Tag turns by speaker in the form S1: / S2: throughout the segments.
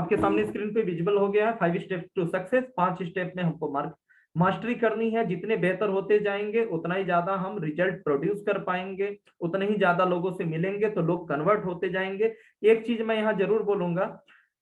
S1: आपके सामने स्क्रीन पे विजिबल हो गया है। 5 स्टेप टू सक्सेस, 5 स्टेप में हमको मास्टरी करनी है। जितने बेहतर होते जाएंगे उतना ही ज्यादा हम रिजल्ट प्रोड्यूस कर पाएंगे, उतने ही ज्यादा लोगों से मिलेंगे तो लोग कन्वर्ट होते जाएंगे। एक चीज मैं यहाँ जरूर बोलूंगा,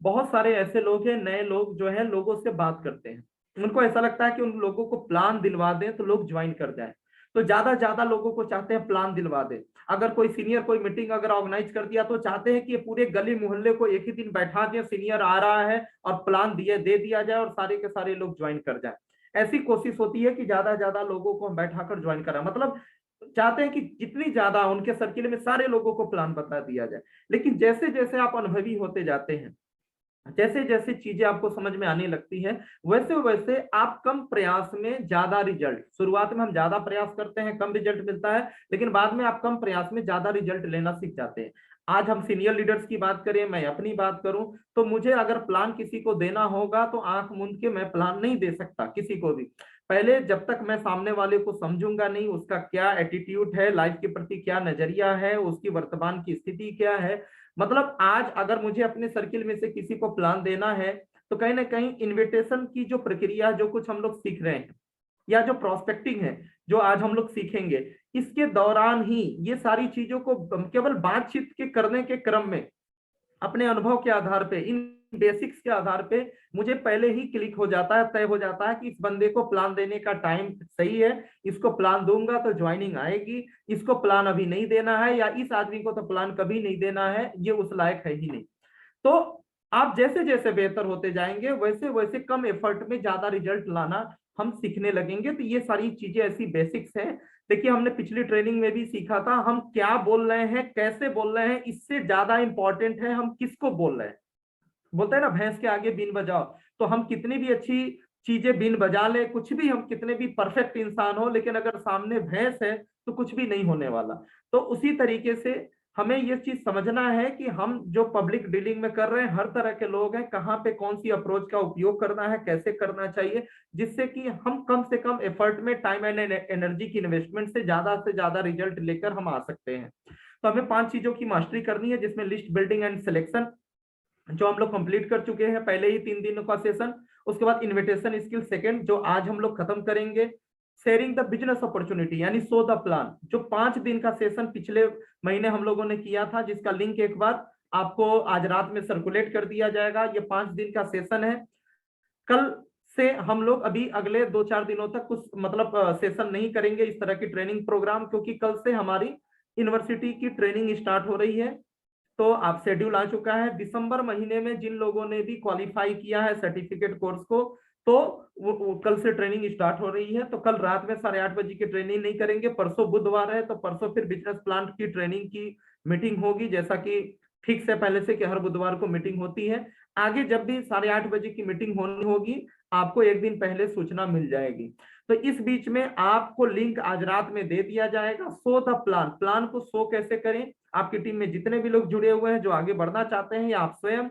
S1: बहुत सारे ऐसे लोग हैं, नए लोग जो है लोगों से बात करते हैं, उनको ऐसा लगता है कि उन लोगों को प्लान दिलवा दें तो लोग ज्वाइन कर जाएं, तो ज्यादा लोगों को चाहते हैं प्लान दिलवा दे। अगर कोई सीनियर कोई मीटिंग अगर ऑर्गेनाइज कर दिया तो चाहते हैं कि ये पूरे गली मोहल्ले को एक ही दिन बैठा दिया, सीनियर आ रहा है और प्लान दे दिया जाए और सारे के सारे लोग ज्वाइन कर जाए। ऐसी कोशिश होती है कि ज्यादा लोगों को बैठाकर ज्वाइन करा, मतलब चाहते हैं कि जितनी ज्यादा उनके सर्किल में सारे लोगों को प्लान बता दिया जाए। लेकिन जैसे जैसे आप अनुभवी होते जाते हैं, जैसे जैसे चीजें आपको समझ में आने लगती है, वैसे वैसे आप कम प्रयास में ज्यादा रिजल्ट, शुरुआत में हम ज्यादा प्रयास करते हैं कम रिजल्ट मिलता है, लेकिन बाद में आप कम प्रयास में ज्यादा रिजल्ट लेना सीख जाते हैं। आज हम सीनियर लीडर्स की बात करें, मैं अपनी बात करूं, तो मुझे अगर प्लान किसी को देना होगा तो आंख मूंद के मैं प्लान नहीं दे सकता किसी को भी। पहले जब तक मैं सामने वाले को समझूंगा नहीं, उसका क्या एटीट्यूड है, लाइफ के प्रति क्या नजरिया है, उसकी वर्तमान की स्थिति क्या है। मतलब आज अगर मुझे अपने सर्किल में से किसी को प्लान देना है, तो कहीं ना कहीं इनविटेशन की जो प्रक्रिया, जो कुछ हम लोग सीख रहे हैं या जो प्रोस्पेक्टिंग है जो आज हम लोग सीखेंगे, इसके दौरान ही ये सारी चीजों को केवल बातचीत के करने के क्रम में अपने अनुभव के आधार पे, इन बेसिक्स के आधार पे मुझे पहले ही क्लिक हो जाता है, तय हो जाता है कि इस बंदे को प्लान देने का टाइम सही है, इसको प्लान दूंगा तो ज्वाइनिंग आएगी, इसको प्लान अभी नहीं देना है, या इस आदमी को तो प्लान कभी नहीं देना है, ये उस लायक है ही नहीं। तो आप जैसे जैसे बेहतर होते जाएंगे वैसे वैसे कम एफर्ट में ज्यादा रिजल्ट लाना हम सीखने लगेंगे। तो ये सारी चीजें ऐसी बेसिक्स हैं। देखिए हमने पिछली ट्रेनिंग में भी सीखा था, हम क्या बोल रहे हैं, कैसे बोल रहे हैं, इससे ज्यादा इंपॉर्टेंट है हम किसको बोल रहे हैं। बोलते हैं ना, भैंस के आगे बीन बजाओ। तो हम कितनी भी अच्छी चीजें बीन बजा ले, कुछ भी हम कितने भी परफेक्ट इंसान हो, लेकिन अगर सामने भैंस है तो कुछ भी नहीं होने वाला। तो उसी तरीके से हमें ये चीज समझना है कि हम जो पब्लिक डीलिंग में कर रहे हैं, हर तरह के लोग हैं, कहाँ पे कौन सी अप्रोच का उपयोग करना है, कैसे करना चाहिए, जिससे कि हम कम से कम एफर्ट में टाइम एंड एनर्जी की इन्वेस्टमेंट से ज्यादा रिजल्ट लेकर हम आ सकते हैं। तो हमें 5 चीजों की मास्टरी करनी है, जिसमें लिस्ट बिल्डिंग एंड सिलेक्शन जो हम लोग कंप्लीट कर चुके हैं पहले ही 3 दिन का सेशन। उसके बाद इन्विटेशन स्किल सेकंड जो आज हम लोग खत्म करेंगे। शेयरिंग द बिजनेस अपॉर्चुनिटी यानी सो द प्लान, जो 5 दिन का सेशन पिछले महीने हम लोगों ने किया था, जिसका लिंक एक बार आपको आज रात में सर्कुलेट कर दिया जाएगा। ये 5 दिन का सेशन है। कल से हम लोग अभी अगले 2-4 दिनों तक कुछ मतलब सेशन नहीं करेंगे इस तरह की ट्रेनिंग प्रोग्राम, क्योंकि कल से हमारी यूनिवर्सिटी की ट्रेनिंग स्टार्ट हो रही है। तो आप शेड्यूल आ चुका है दिसंबर महीने में, जिन लोगों ने भी क्वालिफाई किया है सर्टिफिकेट कोर्स को, तो वो कल से ट्रेनिंग स्टार्ट हो रही है। तो कल रात में 8:30 बजे की ट्रेनिंग नहीं करेंगे, परसों बुधवार है तो परसों फिर बिजनेस प्लान की ट्रेनिंग की मीटिंग होगी, जैसा कि फिक्स है पहले से कि हर बुधवार को मीटिंग होती है। आगे जब भी 8:30 बजे की मीटिंग होनी होगी, आपको एक दिन पहले सूचना मिल जाएगी। तो इस बीच में आपको लिंक आज रात में दे दिया जाएगा। सो द प्लान, प्लान को सो कैसे करें, आपकी टीम में जितने भी लोग जुड़े हुए हैं जो आगे बढ़ना चाहते हैं, या आप स्वयं,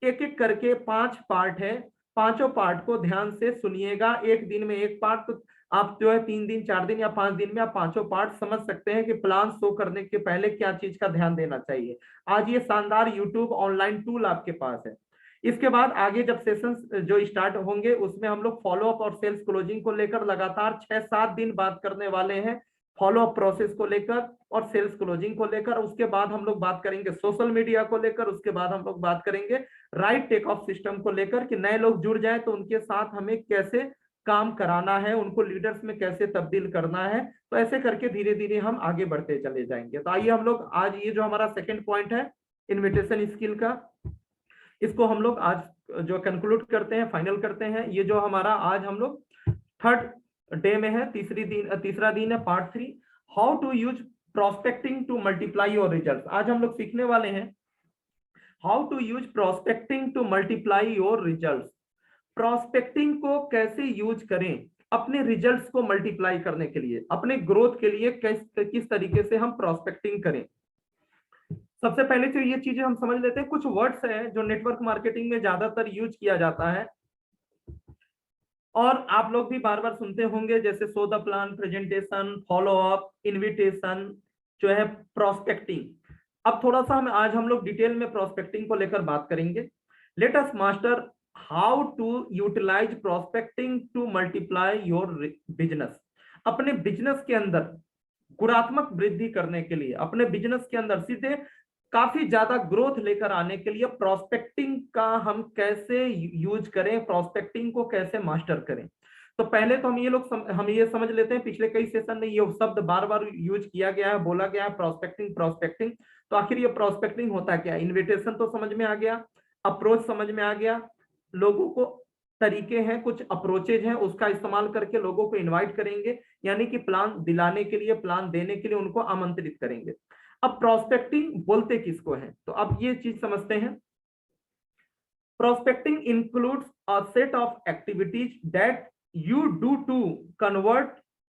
S1: एक एक करके 5 पार्ट है, पांचों पार्ट को ध्यान से सुनिएगा। एक दिन में एक पार्ट, तो आप जो है 3 दिन 4 दिन या 5 दिन में आप पांचों पार्ट समझ सकते हैं कि प्लान शो करने के पहले क्या चीज का ध्यान देना चाहिए। आज ये शानदार यूट्यूब ऑनलाइन टूल आपके पास है। इसके बाद आगे जब सेशंस जो स्टार्ट होंगे उसमें हम लोग फॉलोअप और सेल्स क्लोजिंग को लेकर लगातार 6-7 दिन बात करने वाले हैं, फॉलोअप प्रोसेस को लेकर और सेल्स क्लोजिंग को लेकर। उसके बाद हम लोग बात करेंगे सोशल मीडिया को लेकर, उसके बाद हम लोग बात करेंगे राइट टेक ऑफ सिस्टम को लेकर, कि नए लोग जुड़ जाए तो उनके साथ हमें कैसे काम कराना है, उनको लीडर्स में कैसे तब्दील करना है। तो ऐसे करके धीरे धीरे हम आगे बढ़ते चले जाएंगे। तो आइए हम लोग आज ये जो हमारा सेकेंड पॉइंट है इन्विटेशन स्किल का, इसको हम लोग आज जो कंक्लूड करते हैं, फाइनल करते हैं। ये जो हमारा आज हम लोग थर्ड डे में है, तीसरा दिन है, part 3, how to use prospecting to multiply your result. आज हम लोग सीखने वाले हैं how to use prospecting to multiply your result. Prospecting को कैसे यूज करें अपने रिजल्ट्स को मल्टीप्लाई करने के लिए, अपने ग्रोथ के लिए किस तरीके से हम प्रोस्पेक्टिंग करें। सबसे पहले तो ये चीजें हम समझ लेते हैं, कुछ वर्ड्स हैं जो नेटवर्क मार्केटिंग में ज्यादातर यूज किया जाता है और आप लोग भी बार बार सुनते होंगे, जैसे so the plan, presentation, follow up, invitation, जो है प्रोस्पेक्टिंग। अब थोड़ा सा आज हम लोग डिटेल में प्रोस्पेक्टिंग को लेकर बात करेंगे, let us master how to utilise prospecting to multiply your business. अपने बिजनेस के अंदर गुणात्मक वृद्धि करने के लिए, अपने बिजनेस के अंदर सीधे काफी ज्यादा ग्रोथ लेकर आने के लिए प्रोस्पेक्टिंग का हम कैसे यूज करें, प्रोस्पेक्टिंग को कैसे मास्टर करें। तो पहले तो हम ये समझ लेते हैं, पिछले कई सेशन में ये शब्द बार बार यूज किया गया है, बोला गया है, प्रोस्पेक्टिंग प्रोस्पेक्टिंग। तो आखिर ये प्रोस्पेक्टिंग होता क्या है? इन्विटेशन तो समझ में आ गया, अप्रोच समझ में आ गया, लोगों को तरीके हैं, कुछ अप्रोचेज हैं, उसका इस्तेमाल करके लोगों को इनवाइट करेंगे, यानी कि प्लान दिलाने के लिए, प्लान देने के लिए उनको आमंत्रित करेंगे। अब प्रोस्पेक्टिंग बोलते किसको है, तो अब ये चीज समझते हैं। Prospecting includes a set of activities that you do to convert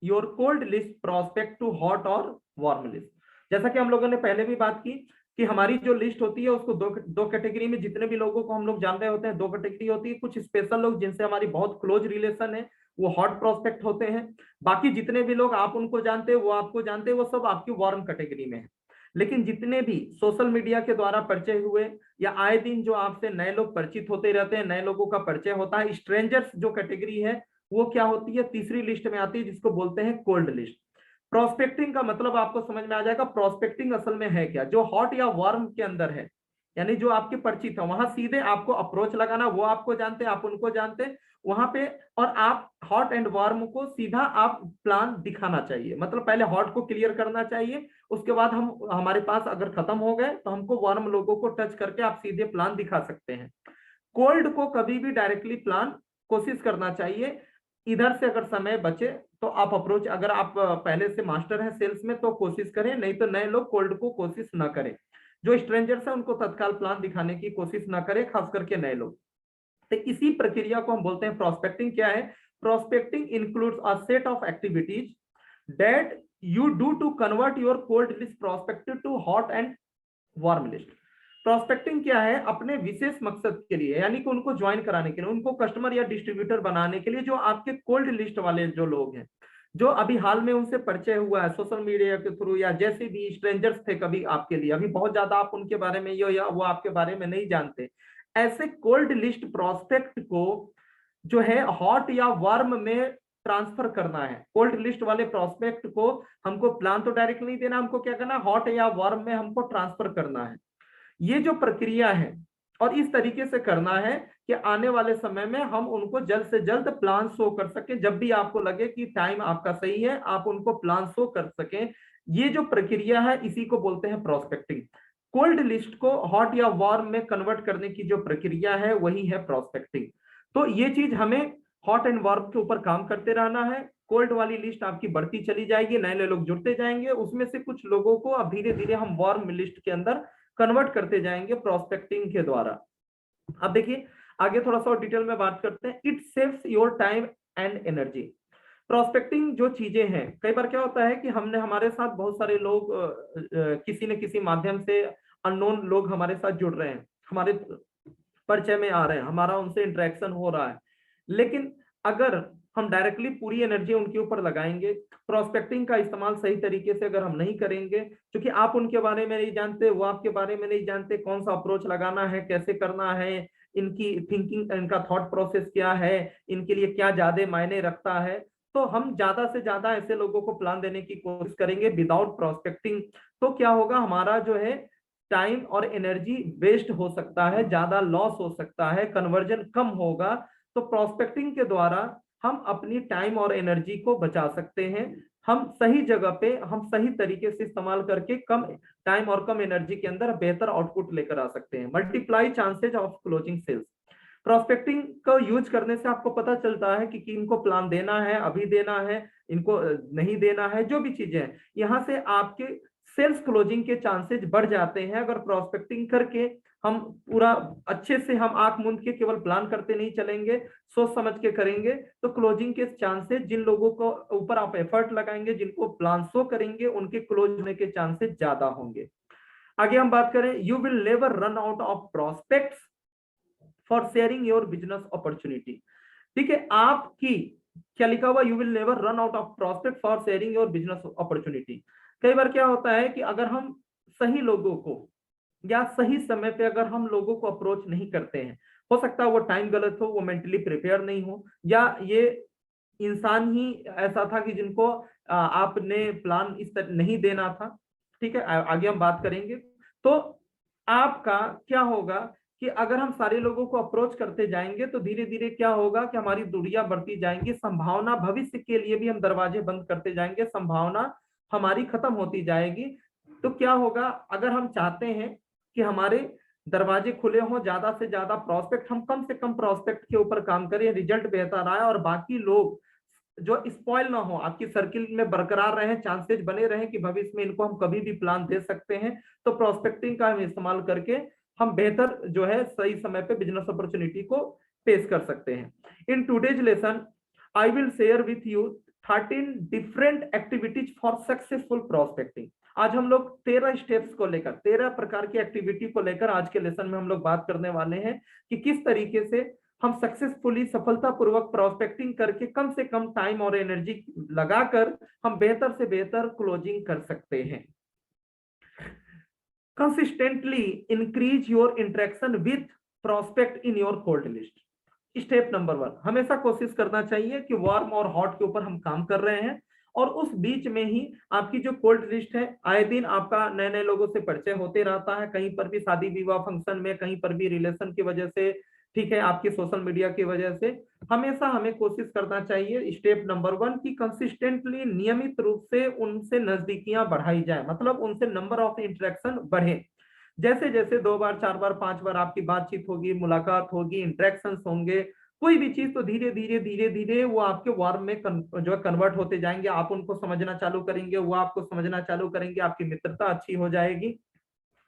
S1: your cold list prospect to hot और वार्म लिस्ट। जैसा कि हम लोगों ने पहले भी बात की कि हमारी जो लिस्ट होती है उसको दो कैटेगरी में, जितने भी लोगों को हम लोग जान रहे होते हैं, दो कैटेगरी होती है। कुछ स्पेशल लोग जिनसे हमारी बहुत क्लोज रिलेशन है, वो हॉट प्रोस्पेक्ट होते हैं। बाकी जितने भी लोग आप उनको जानते हैं, वो आपको जानते हैं, वो सब आपकी वार्म कैटेगरी में है। लेकिन जितने भी सोशल मीडिया के द्वारा परिचय हुए या आए दिन जो आपसे नए लोग परिचित होते रहते हैं, नए लोगों का परिचय होता है, स्ट्रेंजर्स जो कैटेगरी है वो क्या होती है? तीसरी लिस्ट में आती है, जिसको बोलते हैं कोल्ड लिस्ट। प्रोस्पेक्टिंग का मतलब आपको समझ में आ जाएगा। प्रोस्पेक्टिंग असल में है क्या? जो हॉट या वार्म के अंदर है, यानी जो आपके परिचित है, वहां सीधे आपको अप्रोच लगाना, वो आपको जानते हैं, आप उनको जानते हैं वहां पे, और आप हॉट एंड वार्म को सीधा आप प्लान दिखाना चाहिए। मतलब पहले हॉट को क्लियर करना चाहिए, उसके बाद हम, हमारे पास अगर खत्म हो गए तो हमको वार्म लोगों को टच करके आप सीधे प्लान दिखा सकते हैं। कोल्ड को कभी भी डायरेक्टली प्लान कोशिश करना चाहिए। इधर से अगर समय बचे तो आप अप्रोच, अगर आप पहले से मास्टर हैं सेल्स में तो कोशिश करें, नहीं तो नए लोग कोल्ड को कोशिश ना करें। जो स्ट्रेंजर्स है उनको तत्काल प्लान दिखाने की कोशिश ना करें, खास करके नए लोग। तो इसी प्रक्रिया को हम बोलते हैं प्रोस्पेक्टिंग। क्या है? Prospecting includes a set of activities that you do to convert your cold list prospective to hot and warm list. Prospecting क्या है? अपने विशेष मकसद के लिए, यानी कि उनको ज्वाइन कराने के लिए, उनको कस्टमर या डिस्ट्रीब्यूटर बनाने के लिए, जो आपके कोल्ड लिस्ट वाले जो लोग हैं, जो अभी हाल में उनसे परिचय हुआ है सोशल मीडिया के थ्रू, या जैसे भी स्ट्रेंजर्स थे कभी आपके लिए, अभी बहुत ज्यादा आप उनके बारे में या वो आपके बारे में नहीं जानते, ऐसे कोल्ड लिस्ट प्रोस्पेक्ट को जो है हॉट या वार्म में ट्रांसफर करना है। कोल्ड लिस्ट वाले प्रोस्पेक्ट को हमको प्लान तो डायरेक्ट नहीं देना, हमको क्या करना है? हॉट या वार्म में हमको ट्रांसफर करना है। ये जो प्रक्रिया है, और इस तरीके से करना है कि आने वाले समय में हम उनको जल्द से जल्द प्लान शो कर सकें। जब भी आपको लगे कि टाइम आपका सही है, आप उनको प्लान शो कर सकें। ये जो प्रक्रिया है इसी को बोलते हैं प्रोस्पेक्टिंग। कोल्ड लिस्ट को हॉट या वार्म में कन्वर्ट करने की जो प्रक्रिया है वही है प्रोस्पेक्टिंग। तो ये चीज हमें हॉट एंड वार्म के ऊपर काम करते रहना है। कोल्ड वाली लिस्ट आपकी बढ़ती चली जाएगी, नए नए लोग जुड़ते जाएंगे, उसमें से कुछ लोगों को अब धीरे धीरे हम वार्म लिस्ट के अंदर कन्वर्ट करते जाएंगे प्रोस्पेक्टिंग के द्वारा। अब देखिए आगे थोड़ा सा और डिटेल में बात करते हैं। It saves your time and energy. Prospecting जो चीजें हैं, कई बार क्या होता है कि हमने, हमारे साथ बहुत सारे लोग किसी न किसी माध्यम से अननोन लोग हमारे साथ जुड़ रहे हैं, हमारे परिचय में आ रहे हैं, हमारा उनसे इंटरेक्शन हो रहा है। लेकिन अगर हम डायरेक्टली पूरी एनर्जी उनके ऊपर लगाएंगे, प्रोस्पेक्टिंग का इस्तेमाल सही तरीके से अगर हम नहीं करेंगे, क्योंकि आप उनके बारे में नहीं जानते, वो आपके बारे में नहीं जानते, कौन सा अप्रोच लगाना है, कैसे करना है, इनकी थिंकिंग, इनका थॉट प्रोसेस क्या है, इनके लिए क्या ज्यादा मायने रखता है, तो हम ज्यादा से ज्यादा ऐसे लोगों को प्लान देने की कोशिश करेंगे विदाउट प्रोस्पेक्टिंग। तो क्या होगा? हमारा जो है टाइम और एनर्जी वेस्ट हो सकता है, ज्यादा लॉस हो सकता है, कन्वर्जन कम होगा। तो प्रोस्पेक्टिंग के द्वारा हम अपनी टाइम और एनर्जी को बचा सकते हैं। हम सही जगह पे, हम सही तरीके से इस्तेमाल करके कम टाइम और कम एनर्जी के अंदर बेहतर आउटपुट लेकर आ सकते हैं। Multiply chances of closing sales. Prospecting को यूज करने से आपको पता चलता है कि इनको प्लान देना है, अभी देना है, इनको नहीं देना है, जो भी चीजें हैं, यहाँ से आपके सेल्स क्लोजिंग के चांसेस बढ़ जाते हैं। अगर प्रोस्पेक्टिंग करके हम पूरा अच्छे से, हम आंख मूंद के केवल प्लान करते नहीं चलेंगे, सोच समझ के करेंगे, तो क्लोजिंग के चांसेस, जिन लोगों को ऊपर आप एफर्ट लगाएंगे, जिनको प्लान शो करेंगे, उनके क्लोज होने के चांसेस ज्यादा होंगे। आगे हम बात करें, you will never run out of prospects for sharing your business opportunity. ठीक है, आपकी क्या लिखा हुआ? You will never run out of prospect for sharing your business opportunity. कई बार क्या होता है कि अगर हम सही लोगों को या सही समय पे अगर हम लोगों को अप्रोच नहीं करते हैं, हो सकता है वो टाइम गलत हो, वो मेंटली प्रिपेयर नहीं हो, या ये इंसान ही ऐसा था कि जिनको आपने प्लान इस तरह नहीं देना था। ठीक है, आगे हम बात करेंगे। तो आपका क्या होगा कि अगर हम सारे लोगों को अप्रोच करते जाएंगे तो धीरे धीरे क्या होगा कि हमारी दूरियां बढ़ती जाएंगी, संभावना भविष्य के लिए भी हम दरवाजे बंद करते जाएंगे, संभावना हमारी खत्म होती जाएगी। तो क्या होगा, अगर हम चाहते हैं कि हमारे दरवाजे खुले हों, ज्यादा से ज्यादा प्रोस्पेक्ट, हम कम से कम प्रोस्पेक्ट के ऊपर काम करें, रिजल्ट बेहतर आए और बाकी लोग जो स्पॉइल ना हो, आपकी सर्किल में बरकरार रहे, चांसेस बने रहे कि भविष्य में इनको हम कभी भी प्लान दे सकते हैं। तो प्रोस्पेक्टिंग का हम इस्तेमाल करके हम बेहतर जो है सही समय पे बिजनेस अपॉर्चुनिटी को पेश कर सकते हैं। In today's lesson I will share with you 13 different activities for successful prospecting. आज हम लोग 13 स्टेप्स को लेकर, 13 प्रकार की एक्टिविटी को लेकर आज के लेसन में हम लोग बात करने वाले हैं कि किस तरीके से हम सक्सेसफुली, सफलतापूर्वक प्रोस्पेक्टिंग करके कम से कम टाइम और एनर्जी लगाकर हम बेहतर से बेहतर क्लोजिंग कर सकते हैं। Consistently increase your interaction with prospect in your cold list. Step number 1, हमेशा कोशिश करना चाहिए कि वार्म और हॉट के ऊपर हम काम कर रहे हैं और उस बीच में ही आपकी जो कोल्ड लिस्ट है, आए दिन आपका नए नए लोगों से परिचय होते रहता है, कहीं पर भी शादी विवाह फंक्शन में, कहीं पर भी रिलेशन की वजह से, ठीक है, आपकी सोशल मीडिया की वजह से। हमेशा हमें कोशिश करना चाहिए, स्टेप नंबर 1, की कंसिस्टेंटली, नियमित रूप से उनसे नजदीकियां बढ़ाई जाए, मतलब उनसे नंबर ऑफ इंटरेक्शन बढ़े। जैसे जैसे 2 बार 4 बार 5 बार आपकी बातचीत होगी, मुलाकात होगी, इंटरेक्शन होंगे, कोई भी चीज, तो धीरे धीरे धीरे धीरे वो आपके वार्म में जो है कन्वर्ट होते जाएंगे, आप उनको समझना चालू करेंगे, वो आपको समझना चालू करेंगे, आपकी मित्रता अच्छी हो जाएगी।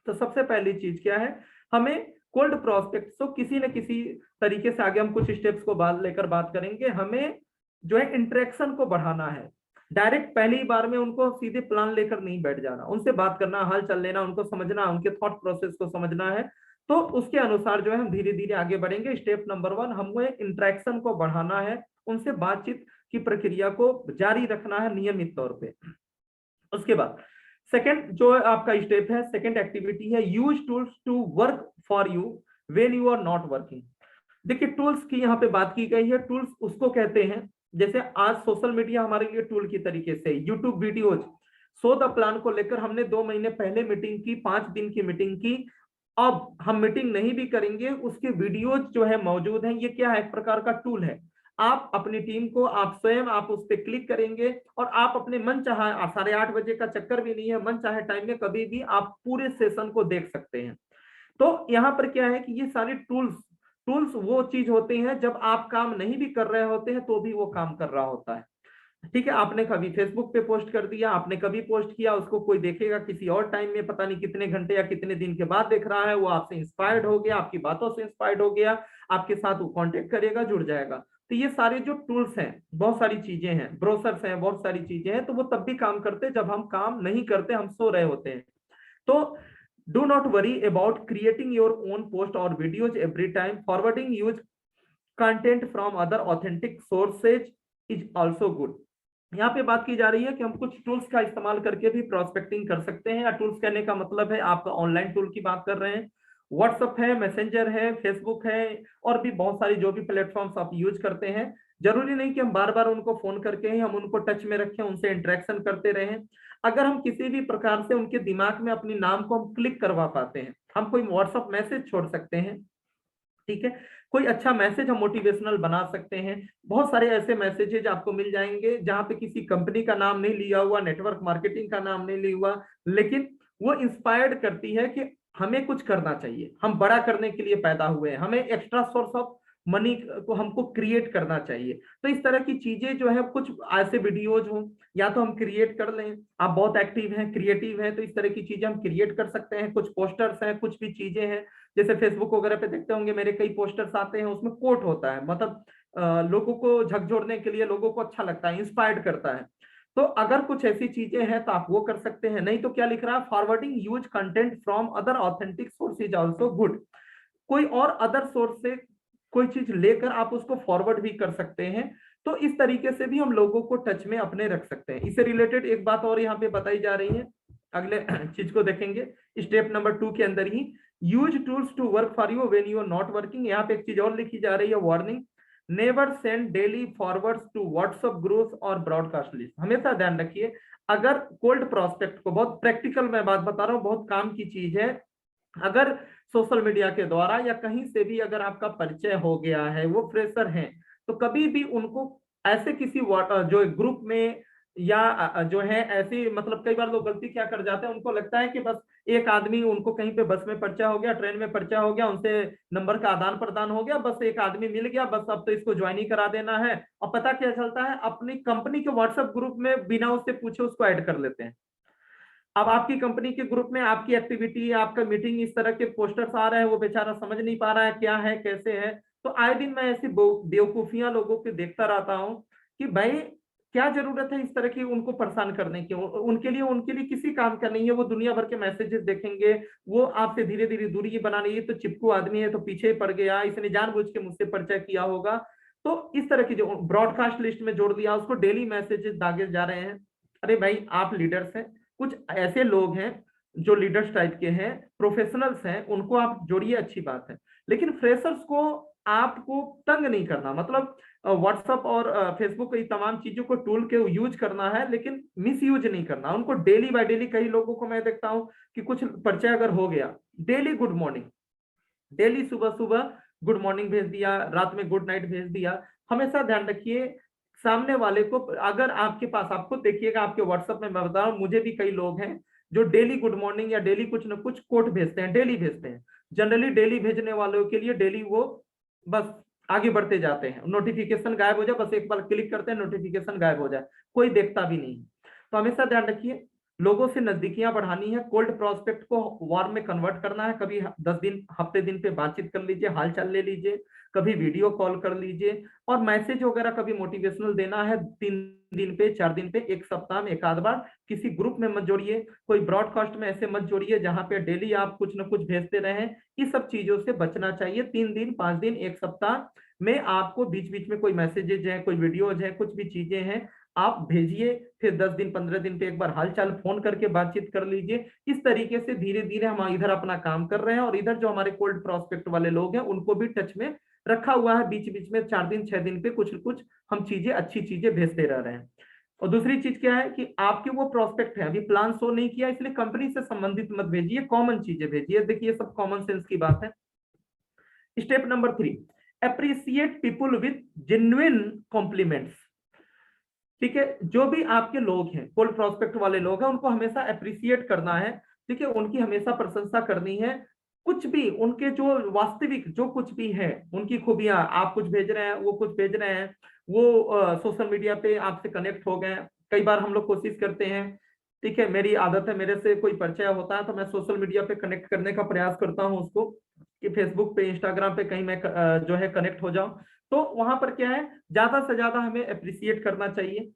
S1: तो सबसे पहली चीज क्या है, हमें कोल्ड प्रोस्पेक्ट को किसी न किसी तरीके से, आगे हम कुछ स्टेप्स को लेकर बात करेंगे, हमें जो है इंटरेक्शन को बढ़ाना है। डायरेक्ट पहली बार में उनको सीधे प्लान लेकर नहीं बैठ जाना, उनसे बात करना, हाल चाल लेना, उनको समझना, उनके थॉट प्रोसेस को समझना है। तो उसके अनुसार जो है हम धीरे धीरे आगे बढ़ेंगे। स्टेप नंबर 1, हमें इंटरेक्शन को बढ़ाना है, उनसे बातचीत की प्रक्रिया को जारी रखना है नियमित तौर पे। उसके बाद सेकंड जो आपका स्टेप है, सेकंड एक्टिविटी है, use tools to work for you when you are not working. देखिए, टूल्स की यहाँ पे बात की गई है। टूल्स उसको कहते हैं, जैसे आज सोशल मीडिया हमारे लिए टूल की तरीके से, YouTube videos, so the plan को लेकर हमने 2 महीने पहले मीटिंग की, 5 दिन की मीटिंग की। अब हम मीटिंग नहीं भी करेंगे, उसके वीडियोज जो है मौजूद हैं। ये क्या है, एक प्रकार का टूल है। आप अपनी टीम को, आप स्वयं, आप उस पर क्लिक करेंगे और आप अपने मन चाहे, 8:30 बजे का चक्कर भी नहीं है, मन चाहे टाइम में कभी भी आप पूरे सेशन को देख सकते हैं। तो यहाँ पर क्या है कि ये सारे टूल्स टूल्स वो चीज होते हैं जब आप काम नहीं भी कर रहे होते हैं तो भी वो काम कर रहा होता है। ठीक है, आपने कभी फेसबुक पे पोस्ट कर दिया, आपने कभी पोस्ट किया, उसको कोई देखेगा किसी और टाइम में, पता नहीं कितने घंटे या कितने दिन के बाद देख रहा है, वो आपसे इंस्पायर्ड हो गया, आपकी बातों से इंस्पायर्ड हो गया, आपके साथ वो कांटेक्ट करेगा, जुड़ जाएगा। तो ये सारे जो टूल्स हैं, बहुत सारी चीजें हैं, ब्रोशर्स हैं, बहुत सारी चीजें हैं, तो वो तब भी काम करते हैं जब हम काम नहीं करते, हम सो रहे होते हैं। तो do not worry about creating your own post or videos every time. Forwarding use content from other authentic sources is also good. यहाँ पे बात की जा रही है कि हम कुछ टूल्स का इस्तेमाल करके भी प्रोस्पेक्टिंग कर सकते हैं, या टूल्स कहने का मतलब है आपका ऑनलाइन टूल की बात कर रहे हैं। व्हाट्सएप है, मैसेंजर है, फेसबुक है, और भी बहुत सारी जो भी प्लेटफॉर्म्स आप यूज करते हैं। जरूरी नहीं कि हम बार बार उनको फोन करके ही हम उनको टच में रखें, उनसे इंटरेक्शन करते रहें। अगर हम किसी भी प्रकार से उनके दिमाग में अपनी नाम को हम क्लिक करवा पाते हैं, हम कोई व्हाट्सएप मैसेज छोड़ सकते हैं, ठीक है, कोई अच्छा मैसेज हम मोटिवेशनल बना सकते हैं। बहुत सारे ऐसे मैसेजेज आपको मिल जाएंगे जहां पे किसी कंपनी का नाम नहीं लिया हुआ, नेटवर्क मार्केटिंग का नाम नहीं लिया हुआ, लेकिन वो इंस्पायर्ड करती है कि हमें कुछ करना चाहिए, हम बड़ा करने के लिए पैदा हुए हैं, हमें एक्स्ट्रा सोर्स ऑफ मनी को हमको क्रिएट करना चाहिए। तो इस तरह की चीजें जो है, कुछ ऐसे वीडियोज हों, या तो हम क्रिएट कर लें, आप बहुत एक्टिव हैं, क्रिएटिव हैं, तो इस तरह की चीजें हम क्रिएट कर सकते हैं। कुछ पोस्टर्स हैं, कुछ भी चीजें हैं, जैसे फेसबुक वगैरह पे देखते होंगे, मेरे कई पोस्टर्स आते हैं, उसमें कोट होता है, मतलब लोगों को झकझोरने के लिए, लोगों को अच्छा लगता है, इंस्पायर्ड करता है। तो अगर कुछ ऐसी चीजें हैं तो आप वो कर सकते हैं। नहीं तो क्या लिख रहा है, forwarding use content from other authentic source is also good. कोई और अदर सोर्स से कोई चीज लेकर आप उसको फॉरवर्ड भी कर सकते हैं। तो इस तरीके से भी हम लोगों को टच में अपने रख सकते हैं। इससे रिलेटेड एक बात और यहाँ पे बताई जा रही है अगले चीज को देखेंगे स्टेप नंबर 2 के अंदर ही, use tools to work for you when you are not working. यहाँ पे एक चीज और लिखी जा रही है, warning, never send daily forwards to WhatsApp groups और ब्रॉडकास्ट लिस्ट। हमेशा ध्यान रखिए, अगर कोल्ड प्रोस्पेक्ट को, बहुत प्रैक्टिकल मैं बात बता रहा हूँ, बहुत काम की चीज है, अगर सोशल मीडिया के द्वारा या कहीं से भी अगर आपका परिचय हो गया है, वो फ्रेशर हैं, तो कभी भी उनको ऐसे किसी जो ग्रुप में या जो है ऐसी, मतलब कई बार लोग गलती क्या कर जाते हैं, उनको लगता है कि बस एक आदमी, उनको कहीं पे बस में परिचय हो गया, ट्रेन में परिचय हो गया, उनसे नंबर का आदान प्रदान हो गया, बस एक आदमी मिल गया, बस अब तो इसको ज्वाइन ही करा देना है। और पता क्या चलता है, अपनी कंपनी के व्हाट्सएप ग्रुप में बिना उससे पूछे उसको ऐड कर लेते हैं। अब आपकी कंपनी के ग्रुप में आपकी एक्टिविटी, आपका मीटिंग, इस तरह के पोस्टर्स आ रहे हैं, वो बेचारा समझ नहीं पा रहा है क्या है कैसे है। तो आए दिन मैं ऐसी बेवकूफियां लोगों के देखता रहता हूँ कि भाई क्या जरूरत है इस तरह की उनको परेशान करने की, उनके लिए किसी काम का नहीं है, वो दुनिया भर के मैसेजेस देखेंगे, वो आपसे धीरे धीरे दूरी बनाने, ये तो चिपकू आदमी है तो पीछे ही पड़ गया, इसने जानबूझ के मुझसे परिचय किया होगा। तो इस तरह की जो ब्रॉडकास्ट लिस्ट में जोड़ दिया, उसको डेली मैसेजेस दागे जा रहे हैं। अरे भाई आप लीडर्स हैं, कुछ ऐसे लोग हैं जो लीडर्स टाइप के हैं, प्रोफेशनल्स हैं, उनको आप जोड़िए, अच्छी बात है, लेकिन फ्रेशर्स को आपको तंग नहीं करना। मतलब व्हाट्सएप और फेसबुक की तमाम चीजों को टूल के यूज करना है, लेकिन मिस यूज नहीं करना उनको। डेली बाय डेली कई लोगों को मैं देखता हूं कि कुछ परिचय अगर हो गया, डेली गुड मॉर्निंग, डेली सुबह सुबह गुड मॉर्निंग भेज दिया, रात में गुड नाइट भेज दिया। हमेशा ध्यान रखिए, सामने वाले को, अगर आपके पास, आपको देखिएगा आपके व्हाट्सएप में, मैं बता रहा हूँ, मुझे भी कई लोग हैं जो डेली गुड मॉर्निंग या डेली कुछ ना कुछ कोट भेजते हैं, डेली भेजते हैं। जनरली डेली भेजने वालों के लिए डेली वो बस आगे बढ़ते जाते हैं, नोटिफिकेशन गायब हो जाए, बस एक बार क्लिक करते हैं नोटिफिकेशन गायब हो जाए, कोई देखता भी नहीं। तो हमेशा ध्यान रखिए, लोगों से नजदीकियां बढ़ानी है, कोल्ड प्रोस्पेक्ट को वार्म में कन्वर्ट करना है। कभी 10 दिन, हफ्ते दिन पे बातचीत कर लीजिए, हाल चाल ले लीजिए, कभी वीडियो कॉल कर लीजिए, और मैसेज वगैरह कभी मोटिवेशनल देना है 3 दिन पे, 4 दिन पे, एक सप्ताह में एक आध बार। किसी ग्रुप में मत जोड़िए, कोई ब्रॉडकास्ट में ऐसे मत जोड़िए जहां पे डेली आप कुछ ना कुछ भेजते रहें। इस सब चीजों से बचना चाहिए। 3 दिन, 5 दिन, एक सप्ताह में आपको बीच बीच में कोई मैसेजेज है, कोई वीडियोज है, कुछ भी चीजें हैं, आप भेजिए। फिर 10 दिन, 15 दिन पे एक बार हालचाल फोन करके बातचीत कर लीजिए। इस तरीके से धीरे धीरे हम इधर अपना काम कर रहे हैं, और इधर जो हमारे कोल्ड प्रोस्पेक्ट वाले लोग हैं उनको भी टच में रखा हुआ है। बीच बीच में 4 दिन, 6 दिन पे कुछ कुछ हम चीजें, अच्छी चीजें भेजते रह रहे हैं। और दूसरी चीज क्या है कि आपके वो प्रोस्पेक्ट है, अभी प्लान शो नहीं किया, इसलिए कंपनी से संबंधित मत भेजिए, कॉमन चीजें भेजिए। देखिए सब कॉमन सेंस की बात है। Step number 3, appreciate people with genuine compliments. ठीक है, जो भी आपके लोग हैं, कोल्ड प्रोस्पेक्ट वाले लोग हैं, उनको हमेशा अप्रिशिएट करना है। ठीक है, उनकी हमेशा प्रशंसा करनी है। कुछ भी उनके जो वास्तविक जो कुछ भी है, उनकी खूबियां, आप कुछ भेज रहे हैं, वो कुछ भेज रहे हैं, वो सोशल मीडिया पे आपसे कनेक्ट हो गए। कई बार हम लोग कोशिश करते हैं, ठीक है, मेरी आदत है, मेरे से कोई परिचय होता है तो मैं सोशल मीडिया पे कनेक्ट करने का प्रयास करता हूँ उसको, कि फेसबुक पे, इंस्टाग्राम पे कहीं मैं जो है कनेक्ट हो जाऊं। तो वहां पर क्या है, ज्यादा से ज्यादा हमें अप्रिशिएट करना चाहिए,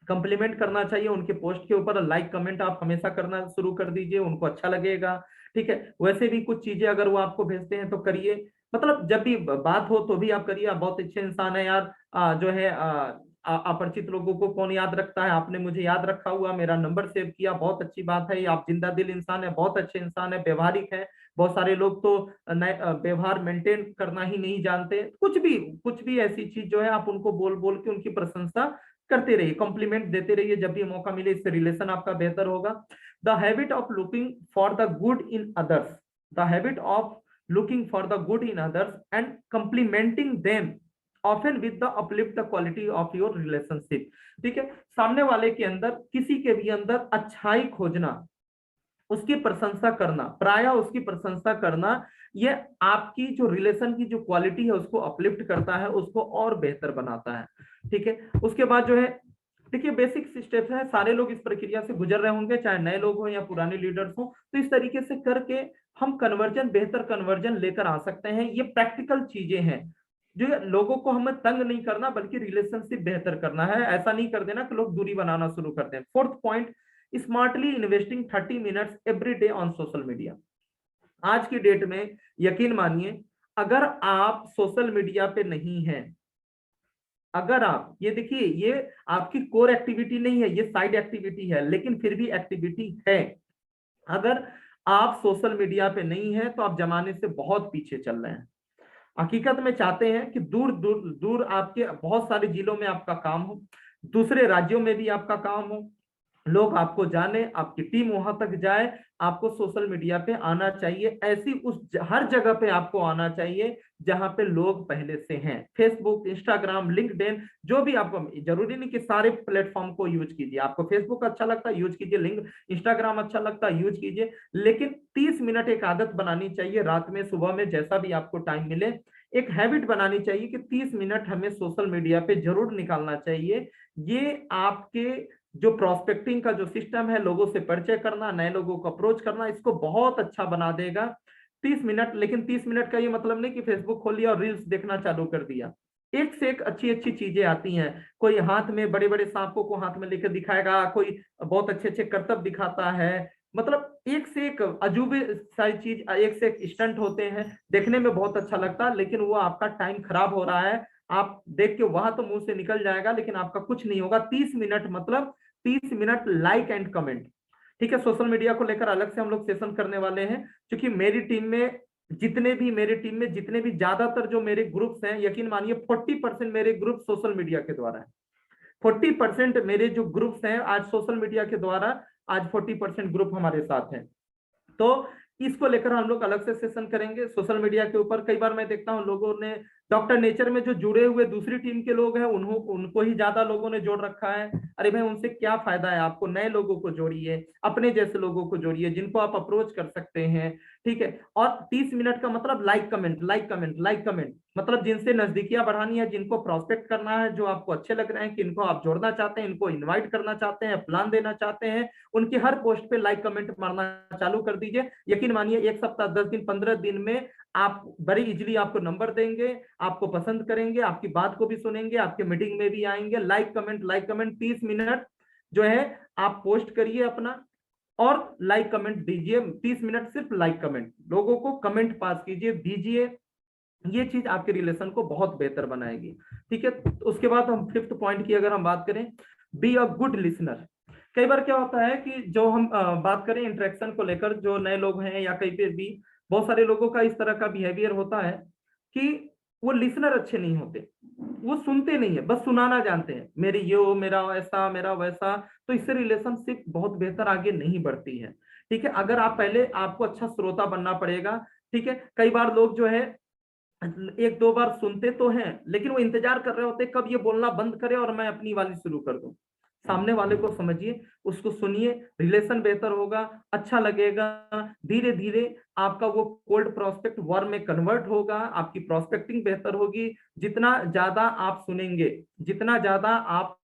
S1: कंप्लीमेंट करना चाहिए। उनके पोस्ट के ऊपर लाइक कमेंट आप हमेशा करना शुरू कर दीजिए, उनको अच्छा लगेगा। ठीक है, वैसे भी कुछ चीजें अगर वो आपको भेजते हैं तो करिए, मतलब जब भी बात हो तो भी आप करिए। आप बहुत अच्छे इंसान है यार, जो है अपरिचित लोगों को कौन याद रखता है, आपने मुझे याद रखा हुआ, मेरा नंबर सेव किया, बहुत अच्छी बात है, आप जिंदा दिल इंसान है, बहुत अच्छे इंसान है, व्यवहारिक है। बहुत सारे लोग तो व्यवहार मेंटेन करना ही नहीं जानते। कुछ भी ऐसी चीज जो है, आप उनको बोल बोल के उनकी प्रशंसा करते रहिए, कॉम्प्लीमेंट देते रहिए जब भी मौका मिले, इससे रिलेशन आपका बेहतर होगा। The habit of looking for the good in others, the habit of looking for the good in others and complimenting them often with the uplift the quality of your relationship. ठीक है, सामने वाले के अंदर, किसी के भी अंदर अच्छाई खोजना, उसकी प्रशंसा करना, प्राय उसकी प्रशंसा करना, ये आपकी जो रिलेशन की जो क्वालिटी है उसको अपलिफ्ट करता है, उसको और बेहतर बनाता है। ठीक है, उसके बाद जो है, देखिए बेसिक स्टेप्स है, सारे लोग इस प्रक्रिया से गुजर रहे होंगे, चाहे नए लोग हो या पुराने लीडर्स हो। तो इस तरीके से करके हम कन्वर्जन, बेहतर कन्वर्जन लेकर आ सकते हैं। ये प्रैक्टिकल चीजें हैं, जो लोगों को हमें तंग नहीं करना, बल्कि रिलेशनशिप बेहतर करना है। ऐसा नहीं कर देना कि लोग दूरी बनाना शुरू कर दें। Fourth point, smartly investing 30 minutes every day on social media. आज की डेट में यकीन मानिए, अगर आप सोशल मीडिया पे नहीं हैं, अगर आप, ये देखिए, ये आपकी कोर एक्टिविटी नहीं है, ये साइड एक्टिविटी है, लेकिन फिर भी एक्टिविटी है। अगर आप सोशल मीडिया पे नहीं है तो आप जमाने से बहुत पीछे चल रहे हैं। हकीकत में चाहते हैं कि दूर दूर दूर आपके बहुत सारे जिलों में आपका काम हो, दूसरे राज्यों में भी आपका काम हो, लोग आपको जाने, आपकी टीम वहां तक जाए। आपको सोशल मीडिया पे आना चाहिए, ऐसी हर जगह पे आपको आना चाहिए जहां पे लोग पहले से हैं। फेसबुक, इंस्टाग्राम, लिंक्डइन, जो भी आपको, जरूरी नहीं कि सारे प्लेटफॉर्म को यूज कीजिए। आपको फेसबुक अच्छा लगता है यूज कीजिए, लिंक इंस्टाग्राम अच्छा लगता है यूज कीजिए, लेकिन 30 मिनट एक आदत बनानी चाहिए, रात में सुबह में जैसा भी आपको टाइम मिले एक हैबिट बनानी चाहिए कि 30 मिनट हमें सोशल मीडिया पे जरूर निकालना चाहिए। ये आपके जो प्रोस्पेक्टिंग का जो सिस्टम है, लोगों से परिचय करना, नए लोगों को अप्रोच करना, इसको बहुत अच्छा बना देगा 30 मिनट। लेकिन 30 मिनट का ये मतलब नहीं कि फेसबुक खोल लिया और रील्स देखना चालू कर दिया। एक से एक अच्छी अच्छी चीजें आती हैं। कोई हाथ में बड़े बड़े सांपों को हाथ में लेकर दिखाएगा, कोई बहुत अच्छे अच्छे करतब दिखाता है, मतलब एक से एक अजूबे सारी चीज, एक से एक स्टंट होते हैं, देखने में बहुत अच्छा लगता है, लेकिन वो आपका टाइम खराब हो रहा है। आप देख के वहां तो मुंह से निकल जाएगा लेकिन आपका कुछ नहीं होगा। 30 मिनट मतलब 30 मिनट लाइक एंड कमेंट। ठीक है, सोशल मीडिया को लेकर अलग से हम लोग सेशन करने वाले हैं, क्योंकि मेरी टीम में जितने भी ज्यादातर जो मेरे ग्रुप्स हैं, यकीन मानिए 40% मेरे ग्रुप सोशल मीडिया के द्वारा है। 40% मेरे जो ग्रुप्स हैं आज सोशल मीडिया के द्वारा, आज 40% ग्रुप हमारे साथ हैं। तो इसको लेकर हम लोग अलग से सेशन करेंगे सोशल मीडिया के ऊपर। कई बार मैं देखता हूं लोगों ने डॉक्टर नेचर में जो जुड़े हुए दूसरी टीम के लोग हैं उनको ही ज्यादा लोगों ने जोड़ रखा है। अरे भाई, उनसे क्या फायदा है? आपको नए लोगों को जोड़िए, अपने जैसे लोगों को जोड़िए जिनको आप अप्रोच कर सकते हैं। ठीक है, और 30 मिनट का मतलब like comment, like comment, like comment, मतलब जिनसे नजदीकियां बढ़ानी है, जिनको प्रोस्पेक्ट करना है, जो आपको अच्छे लग रहे हैं, कि इनको आप जोड़ना चाहते हैं, इनको इन्वाइट करना चाहते हैं, प्लान देना चाहते हैं, उनके हर पोस्ट पे लाइक कमेंट मारना चालू कर दीजिए। यकीन मानिए 1 सप्ताह, 10 दिन, 15 दिन में आप बड़ी इजीली आपको नंबर देंगे, आपको पसंद करेंगे, आपकी बात को भी सुनेंगे, आपके मीटिंग में भी आएंगे। Like comment, like comment, 30 minute जो है आप पोस्ट करिए अपना और लाइक कमेंट दीजिए। 30 मिनट सिर्फ लाइक कमेंट, लोगों को कमेंट पास कीजिए, दीजिए। ये चीज आपके रिलेशन को बहुत बेहतर बनाएगी। ठीक है, तो उसके बाद हम फिफ्थ पॉइंट की अगर हम बात करें, बी अ गुड लिसनर। कई बार क्या होता है कि जो हम बात करें इंटरेक्शन को लेकर, जो नए लोग हैं या कहीं पे भी, बहुत सारे लोगों का इस तरह का बिहेवियर होता है कि वो लिसनर अच्छे नहीं होते, वो सुनते नहीं है, बस सुनाना जानते हैं, मेरी यो, मेरा ऐसा, मेरा वैसा। तो इससे रिलेशनशिप बहुत बेहतर आगे नहीं बढ़ती है। ठीक है, अगर आप पहले, आपको अच्छा श्रोता बनना पड़ेगा। ठीक है, कई बार लोग जो है 1-2 बार सुनते तो हैं, लेकिन वो इंतजार कर रहे होते कब ये बोलना बंद करे और मैं अपनी वाली शुरू कर दूं। सामने वाले को समझिए, उसको सुनिए, रिलेशन बेहतर होगा, अच्छा लगेगा। धीरे धीरे आपका वो कोल्ड प्रोस्पेक्ट वार्म में कन्वर्ट होगा, आपकी प्रोस्पेक्टिंग बेहतर होगी। जितना ज्यादा आप सुनेंगे, जितना ज्यादा आप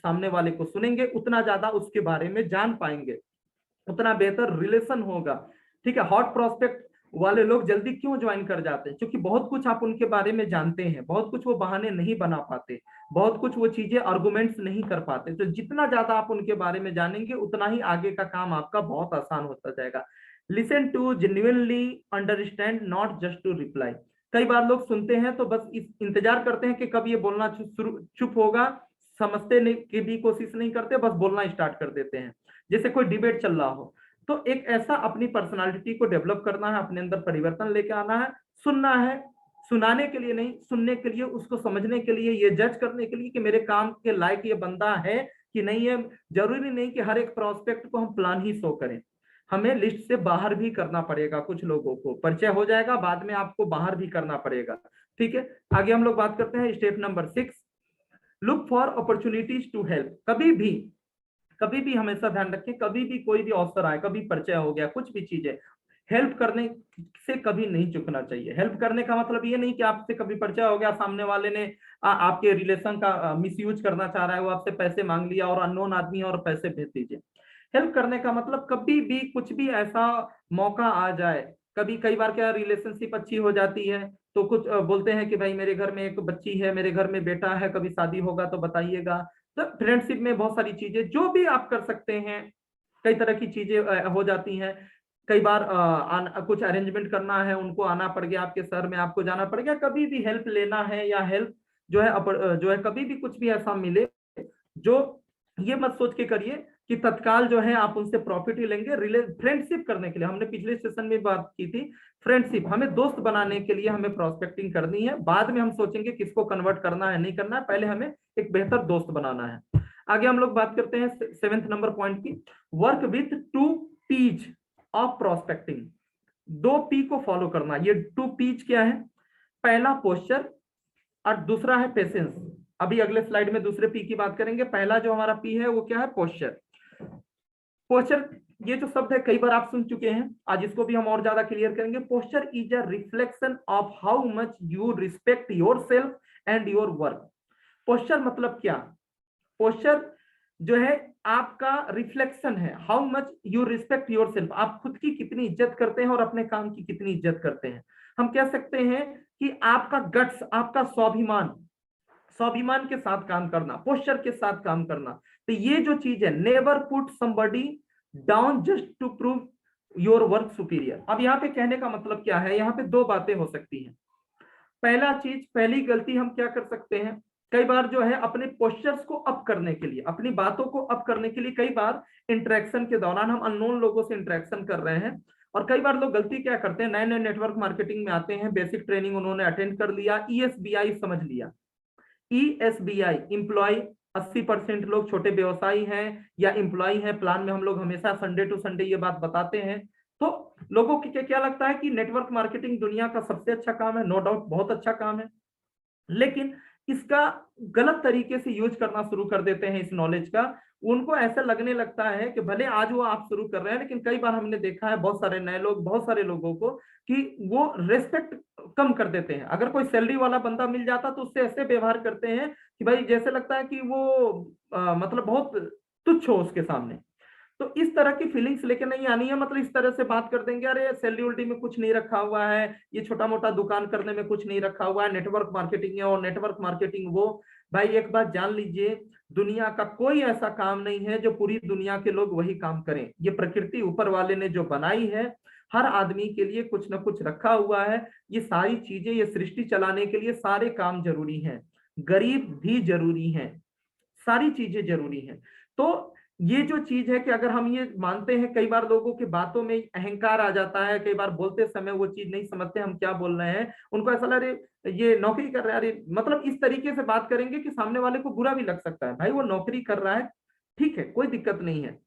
S1: सामने वाले को सुनेंगे, उतना ज्यादा उसके बारे में जान पाएंगे, उतना बेहतर रिलेशन होगा। ठीक है, हॉट प्रोस्पेक्ट वाले लोग जल्दी क्यों ज्वाइन कर जाते हैं? क्योंकि बहुत कुछ आप उनके बारे में जानते हैं, बहुत कुछ वो बहाने नहीं बना पाते, बहुत कुछ वो चीजें आर्गुमेंट्स नहीं कर पाते। तो जितना ज्यादा आप उनके बारे में जानेंगे, उतना ही आगे का काम आपका बहुत आसान होता जाएगा। Listen to genuinely understand, not just to reply. कई बार लोग सुनते हैं तो बस इंतजार करते हैं कि कब ये बोलना चुप होगा, समझते नहीं की भी कोशिश नहीं करते, बस बोलना स्टार्ट कर देते हैं जैसे कोई डिबेट चल रहा हो। तो एक ऐसा अपनी पर्सनालिटी को डेवलप करना है, अपने अंदर परिवर्तन लेके आना है। सुनना है, सुनाने के लिए नहीं, सुनने के लिए, उसको समझने के लिए, ये जज करने के लिए कि मेरे काम के लायक ये बंदा है कि नहीं है। जरूरी नहीं कि हर एक प्रोस्पेक्ट को हम प्लान ही शो करें, हमें लिस्ट से बाहर भी करना पड़ेगा। कुछ लोगों को परिचय हो जाएगा, बाद में आपको बाहर भी करना पड़ेगा। ठीक है, आगे हम लोग बात करते हैं step number 6, look for opportunities to help. कभी भी हमेशा ध्यान रखें, कभी भी कोई भी अवसर आए, कभी परिचय हो गया, कुछ भी चीज है, हेल्प करने से कभी नहीं चुकना चाहिए। हेल्प करने का मतलब ये नहीं कि आपसे कभी परिचय हो गया, सामने वाले ने आपके रिलेशन का मिसयूज करना चाह रहा है, वो आपसे पैसे मांग लिया और अननोन आदमी और पैसे भेज दीजिए। हेल्प करने का मतलब कभी भी कुछ भी ऐसा मौका आ जाए, कभी कई बार क्या रिलेशनशिप अच्छी हो जाती है तो कुछ बोलते हैं कि भाई मेरे घर में एक बच्ची है, मेरे घर में बेटा है, कभी शादी होगा तो बताइएगा। तो फ्रेंडशिप में बहुत सारी चीजें जो भी आप कर सकते हैं, कई तरह की चीजें हो जाती हैं। कई बार कुछ अरेंजमेंट करना है, उनको आना पड़ गया आपके शहर में, आपको जाना पड़ गया, कभी भी हेल्प लेना है या हेल्प जो है कभी भी कुछ भी ऐसा मिले, जो ये मत सोच के करिए कि तत्काल जो है आप उनसे प्रॉफिट ही लेंगे। फ्रेंडशिप करने के लिए, हमने पिछले सेशन में बात की थी, फ्रेंडशिप, हमें दोस्त बनाने के लिए हमें प्रोस्पेक्टिंग करनी है। बाद में हम सोचेंगे किसको कन्वर्ट करना है, नहीं करना है, पहले हमें एक बेहतर दोस्त बनाना है। आगे हम लोग बात करते हैं 7th नंबर पॉइंट की, work with 2 P's of prospecting. 2 P को फॉलो करना। ये 2 P's क्या है? पहला पोस्चर और दूसरा है पेशेंस। अभी अगले स्लाइड में दूसरे पी की बात करेंगे। पहला जो हमारा पी है वो क्या है? पोस्चर। पोस्चर ये जो शब्द है कई बार आप सुन चुके हैं, आज इसको भी हम और ज्यादा क्लियर करेंगे। Posture is a reflection of how much you respect your self and your work. Posture मतलब क्या? पोस्चर जो है आपका रिफ्लेक्शन है, how much you respect your self, आप खुद की कितनी इज्जत करते हैं और अपने काम की कितनी इज्जत करते हैं। हम कह सकते हैं कि आपका गट्स, आपका स्वाभिमान, स्वाभिमान के साथ काम करना, पोस्चर के साथ काम करना। तो ये जो चीज है, never put somebody down just to prove your work superior. अब यहाँ पे कहने का मतलब क्या है? यहाँ पे 2 बातें हो सकती हैं। पहला चीज, पहली गलती हम क्या कर सकते हैं, कई बार जो है अपने पोस्चर्स को अप करने के लिए, अपनी बातों को अप करने के लिए, कई बार इंटरेक्शन के दौरान हम अननोन लोगों से इंटरेक्शन कर रहे हैं, और कई बार लोग गलती क्या करते हैं, नए नए नेटवर्क मार्केटिंग में आते हैं, बेसिक ट्रेनिंग उन्होंने अटेंड कर लिया, ESBI समझ लिया। ESBI एम्प्लॉय, 80% लोग छोटे व्यवसायी हैं या एम्प्लॉय हैं। प्लान में हम लोग हमेशा संडे टू संडे ये बात बताते हैं। तो लोगों को क्या लगता है कि नेटवर्क मार्केटिंग दुनिया का सबसे अच्छा काम है। नो डाउट बहुत अच्छा काम है, लेकिन इसका गलत तरीके से यूज करना शुरू कर देते हैं इस नॉलेज का। उनको ऐसा लगने लगता है कि भले आज वो आप शुरू कर रहे हैं, लेकिन कई बार हमने देखा है बहुत सारे नए लोग, बहुत सारे लोगों को, कि वो रेस्पेक्ट कम कर देते हैं। अगर कोई सैलरी वाला बंदा मिल जाता तो उससे ऐसे व्यवहार करते हैं कि भाई जैसे लगता है कि वो मतलब बहुत तुच्छ हो उसके सामने। तो इस तरह की फीलिंग्स लेके नहीं आनी है। मतलब इस तरह से बात कर देंगे, अरे सैलरी उल्टी में कुछ नहीं रखा हुआ है, ये छोटा मोटा दुकान करने में कुछ नहीं रखा हुआ है, नेटवर्क मार्केटिंग है और नेटवर्क मार्केटिंग वो। भाई एक बात जान लीजिए, दुनिया का कोई ऐसा काम नहीं है जो पूरी दुनिया के लोग वही काम करें। ये प्रकृति ऊपर वाले ने जो बनाई है, हर आदमी के लिए कुछ ना कुछ रखा हुआ है। ये सारी चीजें, ये सृष्टि चलाने के लिए सारे काम जरूरी हैं, गरीब भी जरूरी हैं, सारी चीजें जरूरी हैं। तो ये जो चीज है कि अगर हम ये मानते हैं, कई बार लोगों की बातों में अहंकार आ जाता है, कई बार बोलते समय वो चीज नहीं समझते हम क्या बोल रहे हैं, उनको ऐसा लग रहा है ये नौकरी कर रहा है, अरे मतलब इस तरीके से बात करेंगे कि सामने वाले को बुरा भी लग सकता है। भाई वो नौकरी कर रहा है, ठीक है, कोई दिक्कत नहीं है।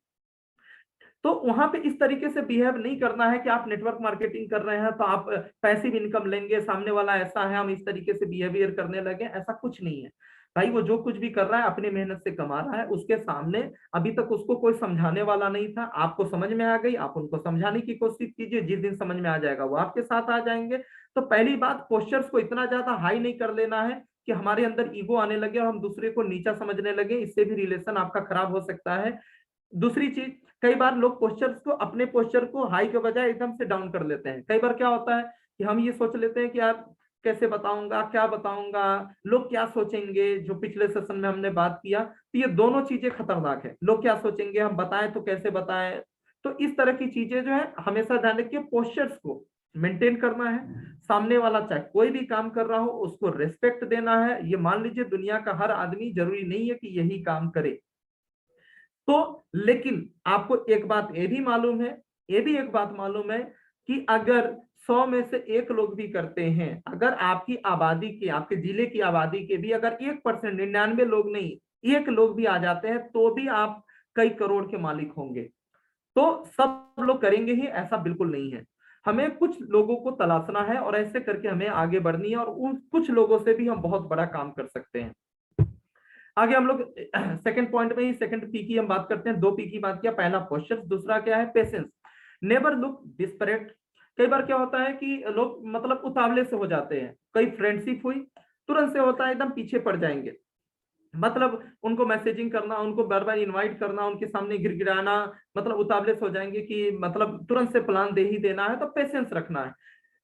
S1: तो वहां पे इस तरीके से बिहेव नहीं करना है कि आप नेटवर्क मार्केटिंग कर रहे हैं तो आप पैसिव इनकम लेंगे, सामने वाला ऐसा है, हम इस तरीके से बिहेवियर करने लगे, ऐसा कुछ नहीं है। भाई वो जो कुछ भी कर रहा है अपनी मेहनत से कमा रहा है, उसके सामने अभी तक उसको कोई समझाने वाला नहीं था, आपको समझ में आ गई, आप उनको समझाने की कोशिश कीजिए, जिस दिन समझ में आ जाएगा वो आपके साथ आ जाएंगे। तो पहली बात, पोस्चर्स को इतना ज्यादा हाई नहीं कर लेना है कि हमारे अंदर ईगो आने लगे और हम दूसरे को नीचा समझने लगे, इससे भी रिलेशन आपका खराब हो सकता है। दूसरी चीज, कई बार लोग पोस्चर्स को, अपने पोस्चर को हाई के बजाय एकदम से डाउन कर लेते हैं। कई बार क्या होता है कि हम ये सोच लेते हैं कि यार कैसे बताऊंगा, क्या बताऊंगा, लोग क्या सोचेंगे, जो पिछले सेशन में हमने बात किया। तो ये दोनों चीजें खतरनाक है, लोग क्या सोचेंगे, हम बताएं तो कैसे बताएं। तो इस तरह की चीजें जो है हमेशा ध्यान रखिए, पोस्चर्स को मेंटेन करना है। सामने वाला चाहे कोई भी काम कर रहा हो उसको रेस्पेक्ट देना है। ये मान लीजिए दुनिया का हर आदमी जरूरी नहीं है कि यही काम करे। तो लेकिन आपको एक बात ये भी मालूम है, ये भी एक बात मालूम है कि अगर 100 में से 1 लोग भी करते हैं, अगर आपकी आबादी के, आपके जिले की आबादी के भी अगर 1%, 99 लोग नहीं, 1 लोग भी आ जाते हैं, तो भी आप कई करोड़ के मालिक होंगे। तो सब लोग करेंगे ही ऐसा बिल्कुल नहीं है। हमें कुछ लोगों को तलाशना है और ऐसे करके हमें आगे बढ़नी है, और उन कुछ लोगों से भी हम बहुत बड़ा काम कर सकते हैं। आगे हम लोग सेकंड पॉइंट में ही, सेकंड पी की हम बात करते हैं। 2 पी की बात किया, पहला पोस्चर, दूसरा क्या है? पेशेंस। Never look desperate. कई बार क्या होता है कि लोग मतलब उतावले से हो जाते हैं, कई फ्रेंडशिप हुई, तुरंत से होता है एकदम पीछे पड़ जाएंगे, मतलब उनको मैसेजिंग करना, उनको बार बार इन्वाइट करना, उनके सामने गिड़गिड़ाना, मतलब उतावले से हो जाएंगे कि मतलब तुरंत से प्लान दे ही देना है। तो पेशेंस रखना है,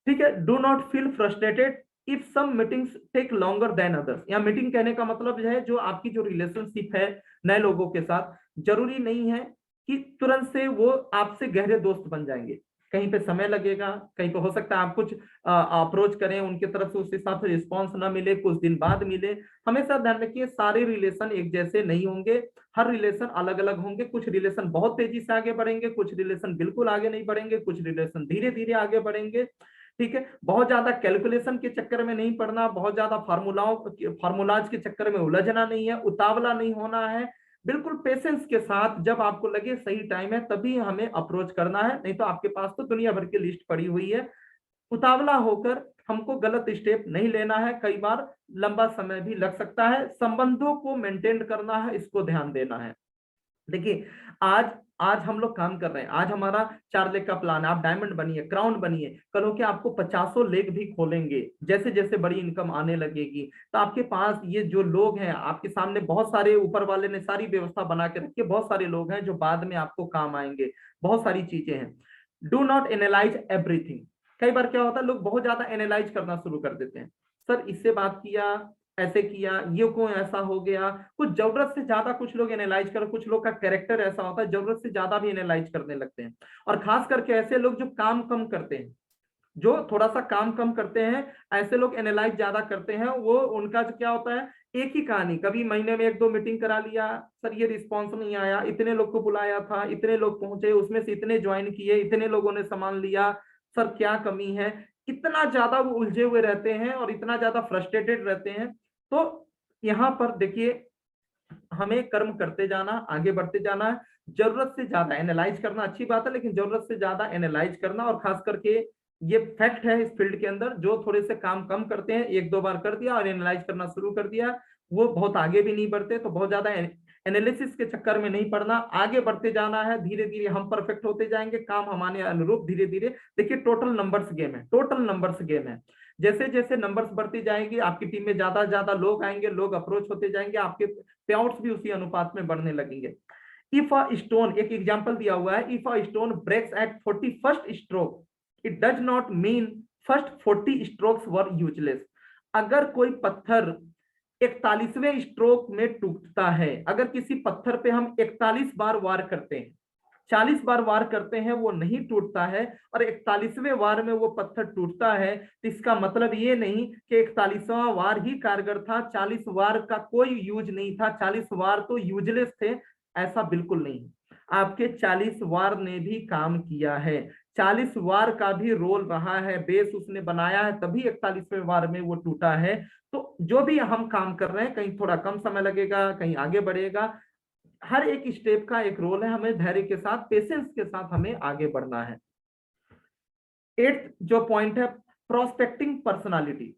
S1: ठीक है। Do not feel frustrated if some meetings take longer than others. या मीटिंग कहने का मतलब जो है, जो आपकी जो रिलेशनशिप है नए लोगों के साथ, जरूरी नहीं है कि तुरंत से वो आपसे गहरे दोस्त बन जाएंगे। कहीं पे समय लगेगा, कहीं पे हो सकता है आप कुछ अप्रोच करें, उनकी तरफ से उस हिसाब से रिस्पॉन्स ना मिले, कुछ दिन बाद मिले। हमेशा ध्यान रखिए सारे रिलेशन एक जैसे नहीं होंगे, हर रिलेशन अलग अलग होंगे। कुछ रिलेशन बहुत तेजी से आगे बढ़ेंगे, कुछ रिलेशन बिल्कुल आगे नहीं बढ़ेंगे, कुछ रिलेशन धीरे धीरे आगे बढ़ेंगे। ठीक है, बहुत ज्यादा कैलकुलेशन के चक्कर में नहीं पड़ना, बहुत ज्यादा फार्मूलाज के चक्कर में उलझना नहीं है, उतावला नहीं होना है। बिल्कुल पेशेंस के साथ जब आपको लगे सही टाइम है तभी हमें अप्रोच करना है, नहीं तो आपके पास तो दुनिया भर की लिस्ट पड़ी हुई है। उतावला होकर हमको गलत स्टेप नहीं लेना है, कई बार लंबा समय भी लग सकता है। संबंधों को मेंटेन करना है, इसको ध्यान देना है। देखिए आज आज हम लोग काम कर रहे हैं, आज हमारा 4 लेग का प्लान है, आप डायमंड बनिए, क्राउन बनिए, कल होके आपको 50 लेग भी खोलेंगे। जैसे जैसे बड़ी इनकम आने लगेगी तो आपके पास ये जो लोग हैं आपके सामने, बहुत सारे ऊपर वाले ने सारी व्यवस्था बना के रखी है, बहुत सारे लोग हैं जो बाद में आपको काम आएंगे, बहुत सारी चीजें हैं। Do not analyse everything. कई बार क्या होता है, लोग बहुत ज्यादा एनालाइज करना शुरू कर देते हैं, सर इससे बात किया, ऐसे किया, ये क्यों ऐसा हो गया। कुछ जरूरत से ज्यादा कुछ लोग एनालाइज कर, कुछ लोग का कैरेक्टर ऐसा होता है जरूरत से ज्यादा भी एनालाइज करने लगते हैं। और खास करके ऐसे लोग जो काम कम करते हैं, जो थोड़ा सा काम कम करते हैं, ऐसे लोग एनालाइज ज्यादा करते हैं। वो उनका जो क्या होता है, एक ही कहानी, कभी महीने में 1-2 मीटिंग करा लिया, सर ये रिस्पॉन्स नहीं आया, इतने लोग को बुलाया था, इतने लोग पहुंचे, उसमें से इतने ज्वाइन किए, इतने लोगों ने सामान लिया, सर क्या कमी है। इतना ज्यादा वो उलझे हुए रहते हैं और इतना ज्यादा फ्रस्ट्रेटेड रहते हैं। तो यहाँ पर देखिए हमें कर्म करते जाना, आगे बढ़ते जाना है। जरूरत से ज्यादा एनालाइज करना अच्छी बात है, लेकिन जरूरत से ज्यादा एनालाइज करना, और खास करके ये फैक्ट है इस फील्ड के अंदर, जो थोड़े से काम कम करते हैं, 1-2 बार कर दिया और एनालाइज करना शुरू कर दिया, वो बहुत आगे भी नहीं बढ़ते। तो बहुत ज्यादा एनालिसिस के चक्कर में नहीं पड़ना, आगे बढ़ते जाना है। धीरे धीरे हम परफेक्ट होते जाएंगे, काम हमारे अनुरूप धीरे धीरे। देखिए टोटल नंबर्स गेम है, टोटल नंबर्स गेम है। जैसे जैसे नंबर्स बढ़ती जाएंगी आपकी टीम में ज्यादा ज्यादा लोग आएंगे, लोग अप्रोच होते जाएंगे, आपके पे आउट्स भी उसी अनुपात में बढ़ने लगेंगे। इफ अ स्टोन, एक एग्जांपल दिया हुआ है, if a stone breaks at 41st stroke, it does not mean first 40 strokes were useless. अगर कोई पत्थर 41वें स्ट्रोक में टूटता है, अगर किसी पत्थर पे हम 41 बार वार करते हैं, 40 बार वार करते हैं, वो नहीं टूटता है, और 41वें वार में वो पत्थर टूटता है, तो इसका मतलब ये नहीं कि 41वां वार ही कारगर था, 40 वार का कोई यूज नहीं था, 40 वार तो यूजलेस थे, ऐसा बिल्कुल नहीं। आपके 40 वार ने भी काम किया है, 40 वार का भी रोल रहा है, बेस उसने बनाया है, तभी 41वें वार में वो टूटा है। तो जो भी हम काम कर रहे हैं, कहीं थोड़ा कम समय लगेगा, कहीं आगे बढ़ेगा, हर एक स्टेप का एक रोल है, हमें धैर्य के साथ, पेशेंस के साथ हमें आगे बढ़ना है। 8th जो पॉइंट है, prospecting personality,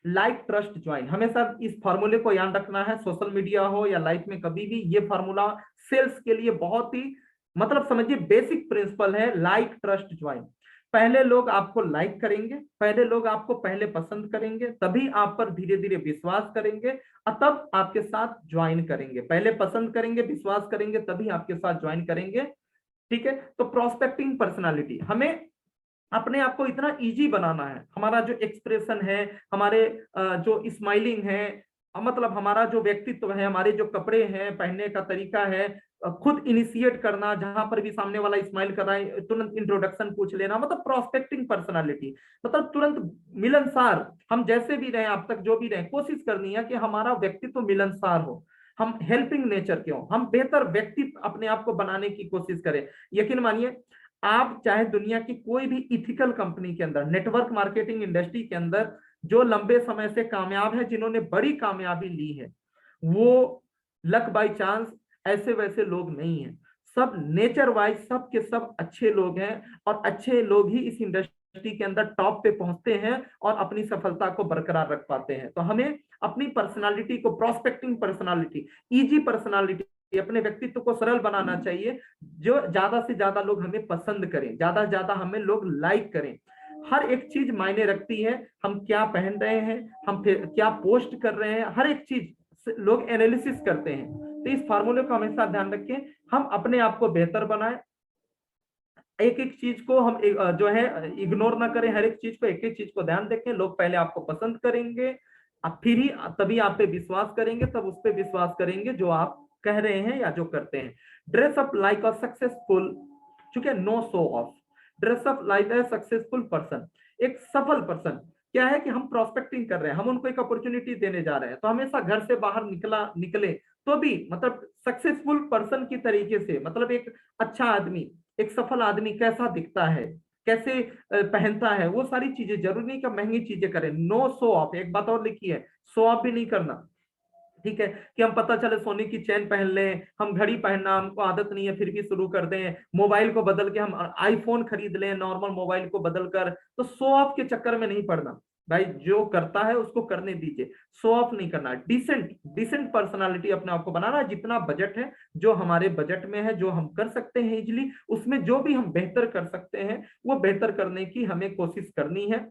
S1: like trust join. हमेशा इस फार्मूले को याद रखना है, सोशल मीडिया हो या लाइफ में कभी भी, ये फार्मूला सेल्स के लिए बहुत ही, मतलब समझिए बेसिक प्रिंसिपल है, लाइक ट्रस्ट ज्वाइन। पहले लोग आपको लाइक करेंगे, पहले लोग आपको पहले पसंद करेंगे, तभी आप पर धीरे धीरे विश्वास करेंगे और तब आपके साथ ज्वाइन करेंगे। पहले पसंद करेंगे, विश्वास करेंगे, तभी आपके साथ ज्वाइन करेंगे। ठीक है, तो प्रोस्पेक्टिंग पर्सनालिटी, हमें अपने आप को इतना इजी बनाना है, हमारा जो एक्सप्रेशन है, हमारे जो स्माइलिंग है, मतलब हमारा जो व्यक्तित्व है, हमारे जो कपड़े हैं, पहनने का तरीका है, खुद इनिशिएट करना, जहां पर भी सामने वाला स्माइल कर रहा है तुरंत इंट्रोडक्शन पूछ लेना, मतलब प्रोस्पेक्टिंग पर्सनालिटी, मतलब तुरंत मिलनसार। हम जैसे भी रहे, आप तक जो भी रहे, कोशिश करनी है कि हमारा व्यक्तित्व मिलनसार हो, हम हेल्पिंग नेचर के हो, हम बेहतर व्यक्ति अपने आप को बनाने की कोशिश करें। यकीन मानिए, आप चाहे दुनिया की कोई भी इथिकल कंपनी के अंदर, नेटवर्क मार्केटिंग इंडस्ट्री के अंदर जो लंबे समय से कामयाब है, जिन्होंने बड़ी कामयाबी ली है, वो लक बाय चांस ऐसे वैसे लोग नहीं हैं, सब नेचर वाइज सब के सब अच्छे लोग हैं, और अच्छे लोग ही इस इंडस्ट्री के अंदर टॉप पे पहुंचते हैं और अपनी सफलता को बरकरार रख पाते हैं। तो हमें अपनी पर्सनालिटी को, प्रोस्पेक्टिंग पर्सनालिटी, इजी पर्सनालिटी, अपने व्यक्तित्व को सरल बनाना चाहिए, जो ज्यादा से ज्यादा लोग हमें पसंद करें, ज्यादा से ज्यादा हमें लोग लाइक करें। हर एक चीज मायने रखती है, हम क्या पहन रहे हैं, हम फिर क्या पोस्ट कर रहे हैं, हर एक चीज लोग एनालिसिस करते हैं। तो इस फार्मूले को हमेशा ध्यान रखें, हम अपने आप को बेहतर बनाएं, एक एक चीज को हम जो है इग्नोर ना करें, हर एक चीज को, एक एक चीज को ध्यान रखें। लोग पहले आपको पसंद करेंगे, अब फिर ही तभी आप पे विश्वास करेंगे, तब उस पे विश्वास करेंगे जो आप कह रहे हैं या जो करते हैं। Dress up like a successful, चूंकि no show off, dress up like a successful person. एक सफल पर्सन क्या है कि हम प्रोस्पेक्टिंग कर रहे हैं, हम उनको एक अपॉर्चुनिटी देने जा रहे हैं, तो हमेशा घर से बाहर निकले तो भी मतलब सक्सेसफुल पर्सन की तरीके से, मतलब एक अच्छा आदमी, एक सफल आदमी कैसा दिखता है, कैसे पहनता है, वो सारी चीजें, जरूरी नहीं कि महंगी चीजें करें। नो शो ऑफ, एक बात और लिखी है, शो ऑफ भी नहीं करना। ठीक है कि हम पता चले सोने की चेन पहन लें, हम घड़ी पहनना हमको आदत नहीं है फिर भी शुरू कर दें, मोबाइल को बदल के हम आईफोन खरीद लें नॉर्मल मोबाइल को बदल कर, तो शो ऑफ के चक्कर में नहीं पड़ना भाई, जो करता है उसको करने दीजिए, शो ऑफ नहीं करना। डिसेंट डिसेंट पर्सनालिटी अपने आप को बनाना, जितना बजट है, जो हमारे बजट में है, जो हम कर सकते हैं इजिली, उसमें जो भी हम बेहतर कर सकते हैं वो बेहतर करने की हमें कोशिश करनी है।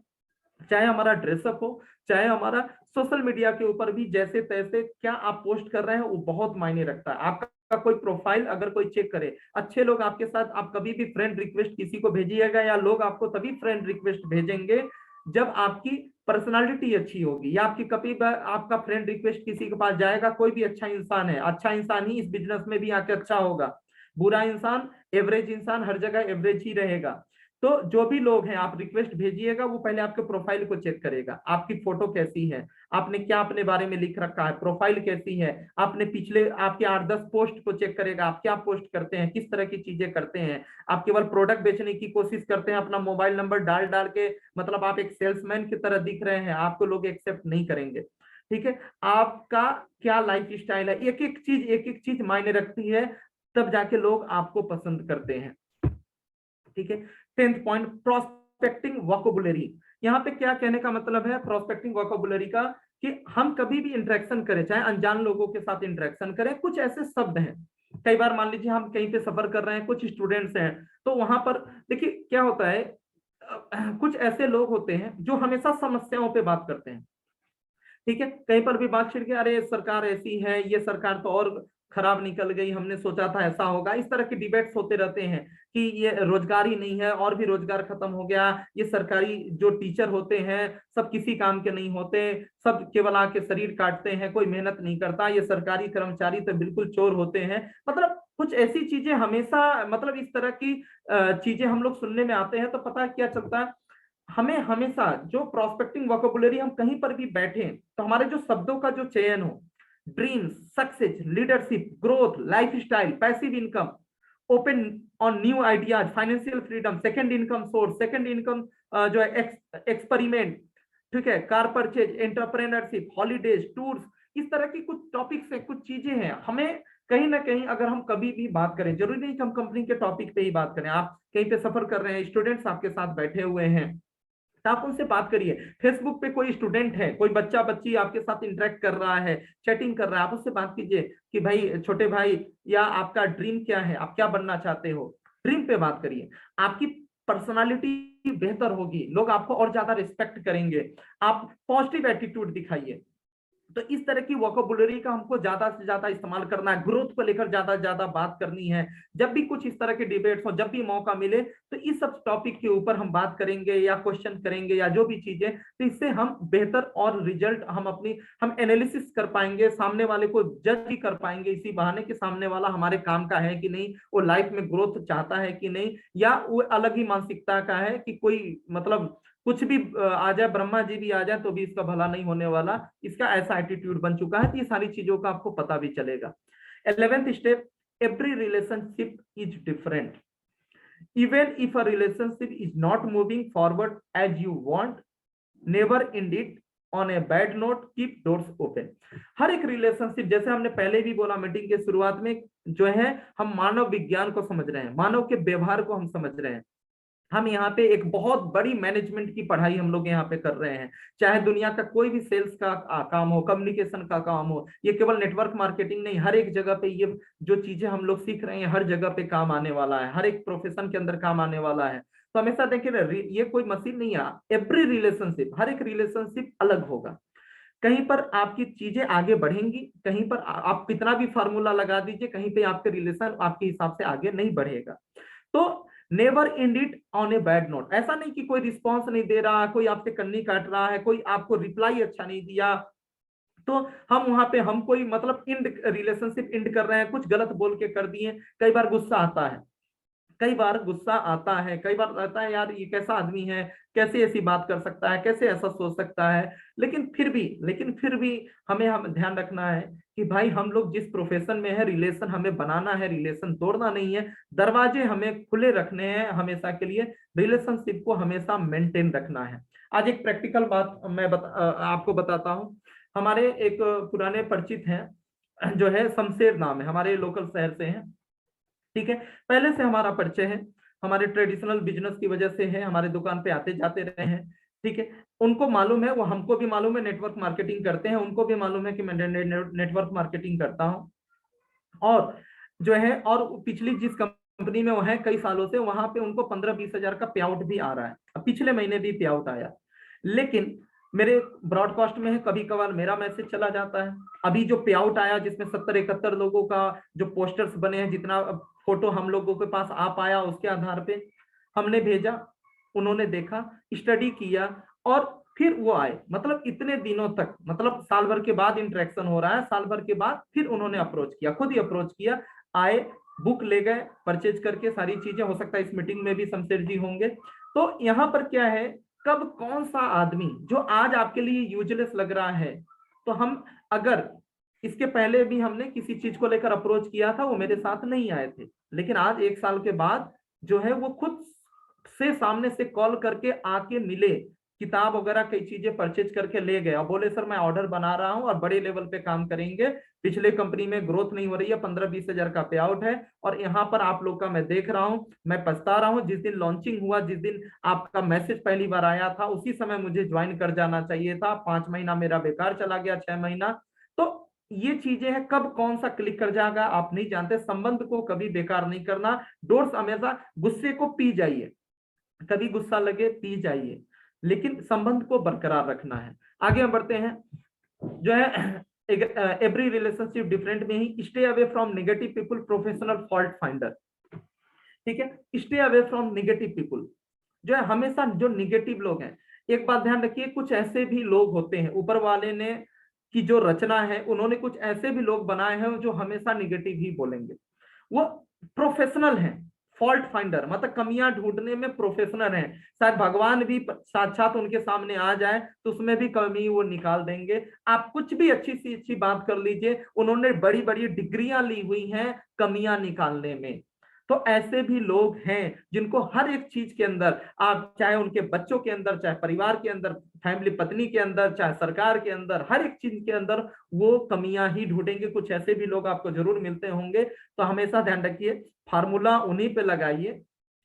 S1: चाहे हमारा ड्रेसअप हो, चाहे हमारा सोशल मीडिया के ऊपर भी जैसे तैसे क्या आप पोस्ट कर रहे हैं वो बहुत मायने रखता है। आपका कोई प्रोफाइल अगर कोई चेक करे, अच्छे लोग आपके साथ, आप कभी भी फ्रेंड रिक्वेस्ट किसी को भेजिएगा या लोग आपको तभी फ्रेंड रिक्वेस्ट भेजेंगे जब आपकी पर्सनालिटी अच्छी होगी, या आपकी कभी आपका फ्रेंड रिक्वेस्ट किसी के पास जाएगा, कोई भी अच्छा इंसान है, अच्छा इंसान ही इस बिजनेस में भी आके अच्छा होगा, बुरा इंसान, एवरेज इंसान हर जगह एवरेज ही रहेगा। तो जो भी लोग हैं आप रिक्वेस्ट भेजिएगा, वो पहले आपके प्रोफाइल को चेक करेगा, आपकी फोटो कैसी है, आपने क्या अपने बारे में लिख रखा है, प्रोफाइल कैसी है, आपने पिछले आपके 8-10 पोस्ट को चेक करेगा, आप क्या पोस्ट करते हैं, किस तरह की चीजें करते हैं, आप केवल प्रोडक्ट बेचने की कोशिश करते हैं अपना मोबाइल नंबर डाल डाल के, मतलब आप एक सेल्समैन की तरह दिख रहे हैं, आपको लोग एक्सेप्ट नहीं करेंगे। ठीक है, आपका क्या लाइफ स्टाइल है, एक एक चीज मायने रखती है, तब जाके लोग आपको पसंद करते हैं। ठीक है, 10th पॉइंट, प्रोस्पेक्टिंग वोकैबुलरी। यहाँ पे क्या कहने का मतलब है प्रोस्पेक्टिंग वोकैबुलरी का, कि हम कभी भी इंटरेक्शन करें, चाहे अनजान लोगों के साथ इंटरेक्शन करें, कुछ ऐसे शब्द हैं, कई बार मान लीजिए हम कहीं पे सफर कर रहे हैं, कुछ स्टूडेंट्स हैं, तो वहां पर देखिए क्या होता है, कुछ ऐसे लोग होते हैं जो हमेशा समस्याओं पे बात करते हैं। ठीक है, कहीं पर भी बात छिड़ के, अरे सरकार ऐसी है, ये सरकार तो और खराब निकल गई, हमने सोचा था ऐसा होगा, इस तरह के डिबेट्स होते रहते हैं कि ये रोजगार ही नहीं है, और भी रोजगार खत्म हो गया, ये सरकारी जो टीचर होते हैं सब किसी काम के नहीं होते, सब केवल आके शरीर काटते हैं, कोई मेहनत नहीं करता, ये सरकारी कर्मचारी तो बिल्कुल चोर होते हैं, मतलब कुछ ऐसी चीजें हमेशा, मतलब इस तरह की चीजें हम लोग सुनने में आते हैं, तो पता क्या चलता है, हमें हमेशा जो प्रोस्पेक्टिंग वोकैबुलरी, हम कहीं पर भी बैठे तो हमारे जो शब्दों का जो चयन हो, dreams, success, leadership, growth, life style, passive income, open on new ideas, financial freedom, second income source, second income जो है एक्सपेरिमेंट, ठीक है, car purchase, entrepreneurship, holidays, tours, इस तरह की कुछ टॉपिक्स है, कुछ चीजें हैं, हमें कहीं ना कहीं अगर हम कभी भी बात करें, जरूरी नहीं कि हम कंपनी के टॉपिक पे ही बात करें, आप कहीं पे सफर कर रहे हैं, स्टूडेंट्स आपके साथ बैठे हुए हैं, तो आप उनसे बात करिए, फेसबुक पे कोई स्टूडेंट है, कोई बच्चा बच्ची आपके साथ इंटरेक्ट कर रहा है, चैटिंग कर रहा है, आप उससे बात कीजिए कि भाई छोटे भाई, या आपका ड्रीम क्या है, आप क्या बनना चाहते हो, ड्रीम पे बात करिए, आपकी पर्सनालिटी बेहतर होगी, लोग आपको और ज्यादा रिस्पेक्ट करेंगे, आप पॉजिटिव एटीट्यूड दिखाइए। तो इस तरह की वोकैबुलरी का हमको ज्यादा से ज्यादा इस्तेमाल करना है, ग्रोथ को लेकर ज्यादा से ज्यादा बात करनी है, जब भी कुछ इस तरह के डिबेट्स हो, जब भी मौका मिले, तो इस सब टॉपिक के ऊपर हम बात करेंगे या क्वेश्चन करेंगे या जो भी चीजें, तो इससे हम बेहतर और रिजल्ट हम एनालिसिस कर पाएंगे, सामने वाले को जज भी कर पाएंगे, इसी बहाने कि सामने वाला हमारे काम का है कि नहीं, वो लाइफ में ग्रोथ चाहता है कि नहीं, या वो अलग ही मानसिकता का है कि कोई मतलब कुछ भी आ जाए, ब्रह्मा जी भी आ जाए तो भी इसका भला नहीं होने वाला, इसका ऐसा एटीट्यूड बन चुका है, तो ये सारी चीजों का आपको पता भी चलेगा। 11th step, every relationship is different, even if a relationship is not moving forward as you want, never end it on a bad note, keep doors open. हर एक रिलेशनशिप, जैसे हमने पहले भी बोला मीटिंग के शुरुआत में, जो है हम मानव विज्ञान को समझ रहे हैं, मानव के व्यवहार को हम समझ रहे हैं, हम यहाँ पे एक बहुत बड़ी मैनेजमेंट की पढ़ाई हम लोग यहाँ पे कर रहे हैं, चाहे दुनिया का कोई भी सेल्स का काम हो, कम्युनिकेशन का काम हो, ये केवल नेटवर्क मार्केटिंग नहीं, हर एक जगह पे ये जो चीजें हम लोग सीख रहे हैं हर जगह पे काम आने वाला है, हर एक प्रोफेशन के अंदर काम आने वाला है। तो हमेशा देखिए ये कोई मशीन नहीं है, एवरी रिलेशनशिप, हर एक रिलेशनशिप अलग होगा, कहीं पर आपकी चीजें आगे बढ़ेंगी, कहीं पर आप कितना भी फार्मूला लगा दीजिए, कहीं पे आपके रिलेशन आपके हिसाब से आगे नहीं बढ़ेगा। तो never end it on a bad note, ऐसा नहीं कि कोई रिस्पॉन्स नहीं दे रहा, कोई आपसे कन्नी काट रहा है, कोई आपको रिप्लाई अच्छा नहीं दिया, तो हम वहां पे हम कोई मतलब इंड रिलेशनशिप इंड कर रहे हैं, कुछ गलत बोल के कर दिए, कई बार गुस्सा आता है, कई बार गुस्सा आता है, कई बार रहता है यार ये कैसा आदमी है, कैसे ऐसी बात कर सकता है, कैसे ऐसा सोच सकता है। लेकिन फिर भी हमें ध्यान रखना है कि भाई हम लोग जिस प्रोफेशन में है, रिलेशन हमें बनाना है, रिलेशन तोड़ना नहीं है। दरवाजे हमें खुले रखने हैं हमेशा के लिए, रिलेशनशिप को हमेशा मेंटेन रखना है। आज एक प्रैक्टिकल बात आपको बताता हूँ। हमारे एक पुराने परिचित हैं, जो है शमशेर नाम है, हमारे लोकल शहर से हैं। ठीक है, पहले से हमारा परिचय है, हमारे ट्रेडिशनल बिजनेस की वजह से है, हमारे दुकान पे आते जाते रहे हैं। ठीक है, उनको मालूम है, वो हमको भी मालूम है नेटवर्क मार्केटिंग करते हैं, उनको भी मालूम है कि मैं नेटवर्क मार्केटिंग करता हूँ। और जो है, और पिछली जिस कंपनी में वो है कई सालों से, वहां पे उनको 15-20 हजार का पे आउट भी आ रहा है। अब पिछले महीने भी पे आउट आया। लेकिन मेरे ब्रॉडकास्ट में है, कभी कभार मेरा मैसेज चला जाता है। अभी जो पे आउट आया जिसमें 70-71 लोगों का जो पोस्टर्स बने हैं, जितना फोटो हम लोगों के पास आ पाया उसके आधार पे हमने भेजा, उन्होंने देखा, स्टडी किया, और फिर वो आए। मतलब इतने दिनों तक, मतलब साल भर के बाद इंटरेक्शन हो रहा है, साल भर के बाद फिर उन्होंने अप्रोच किया, खुद ही अप्रोच किया, आए, बुक ले गए, परचेज करके सारी चीजें। हो सकता है इस मीटिंग में भी शमशेर जी होंगे। तो यहाँ पर क्या है, कब कौन सा आदमी जो आज आपके लिए यूजलेस लग रहा है, तो हम अगर इसके पहले भी हमने किसी चीज को लेकर अप्रोच किया था, वो मेरे साथ नहीं आए थे, लेकिन आज 1 साल के बाद जो है वो खुद से सामने से कॉल करके आके मिले, किताब वगैरह कई चीजें परचेज करके ले गए और बोले सर मैं ऑर्डर बना रहा हूं और बड़े लेवल पे काम करेंगे, पिछले कंपनी में ग्रोथ नहीं हो रही है, 15-20 हजार का पे आउट है, और यहाँ पर आप लोग का मैं देख रहा हूं, मैं पछता रहा हूं। जिस दिन लॉन्चिंग हुआ, जिस दिन आपका मैसेज पहली बार आया था, उसी समय मुझे ज्वाइन कर जाना चाहिए था, 5 महीना मेरा बेकार चला गया, 6 महीना। तो ये चीजें हैं, कब कौन सा क्लिक कर जाएगा आप नहीं जानते। संबंध को कभी बेकार नहीं करना, डोर्स हमेशा, गुस्से को पी जाइए, कभी गुस्सा लगे पी जाइए, लेकिन संबंध को बरकरार रखना है। आगे हम बढ़ते हैं, जो है एवरी रिलेशनशिप डिफरेंट में ही, stay away from negative people, professional fault finder. ठीक है, stay away from negative people, जो है हमेशा जो निगेटिव लोग हैं। एक बात ध्यान रखिए, कुछ ऐसे भी लोग होते हैं, ऊपर वाले ने की जो रचना है, उन्होंने कुछ ऐसे भी लोग बनाए हैं जो हमेशा निगेटिव ही बोलेंगे। वो प्रोफेशनल हैं, फॉल्ट फाइंडर, मतलब कमियां ढूंढने में प्रोफेशनल हैं। शायद भगवान भी साक्षात उनके सामने आ जाए तो उसमें भी कमी वो निकाल देंगे। आप कुछ भी अच्छी सी अच्छी बात कर लीजिए, उन्होंने बड़ी बड़ी डिग्रियां ली हुई हैं कमियां निकालने में। तो ऐसे भी लोग हैं जिनको हर एक चीज के अंदर, आप चाहे उनके बच्चों के अंदर, चाहे परिवार के अंदर, फैमिली पत्नी के अंदर, चाहे सरकार के अंदर, हर एक चीज के अंदर वो कमियां ही ढूंढेंगे। कुछ ऐसे भी लोग आपको जरूर मिलते होंगे। तो हमेशा ध्यान रखिए, फार्मूला उन्हीं पे लगाइए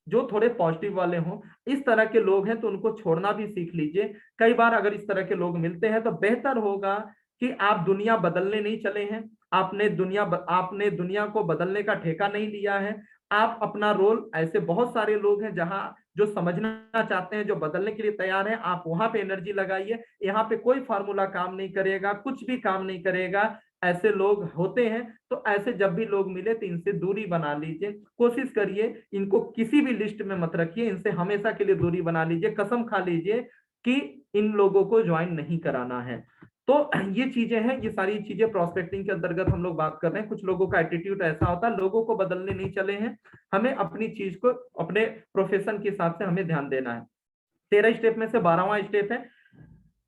S1: जो थोड़े पॉजिटिव वाले हों। इस तरह के लोग हैं तो उनको छोड़ना भी सीख लीजिए। कई बार अगर इस तरह के लोग मिलते हैं तो बेहतर होगा कि आप दुनिया बदलने नहीं चले हैं, आपने दुनिया को बदलने का ठेका नहीं लिया है। आप अपना रोल, ऐसे बहुत सारे लोग हैं जहां जो समझना चाहते हैं, जो बदलने के लिए तैयार हैं, आप वहां पे एनर्जी लगाइए। यहाँ पे कोई फार्मूला काम नहीं करेगा, कुछ भी काम नहीं करेगा। ऐसे लोग होते हैं, तो ऐसे जब भी लोग मिले तो इनसे दूरी बना लीजिए। कोशिश करिए इनको किसी भी लिस्ट में मत रखिए, इनसे हमेशा के लिए दूरी बना लीजिए, कसम खा लीजिए कि इन लोगों को ज्वाइन नहीं कराना है। तो ये चीजें हैं, ये सारी चीजें प्रोस्पेक्टिंग के अंतर्गत हम लोग बात कर रहे हैं। कुछ लोगों का एटीट्यूड ऐसा होता है, लोगों को बदलने नहीं चले हैं, हमें अपनी चीज को अपने प्रोफेशन के हिसाब से हमें ध्यान देना है। 13 स्टेप में से 12वां स्टेप है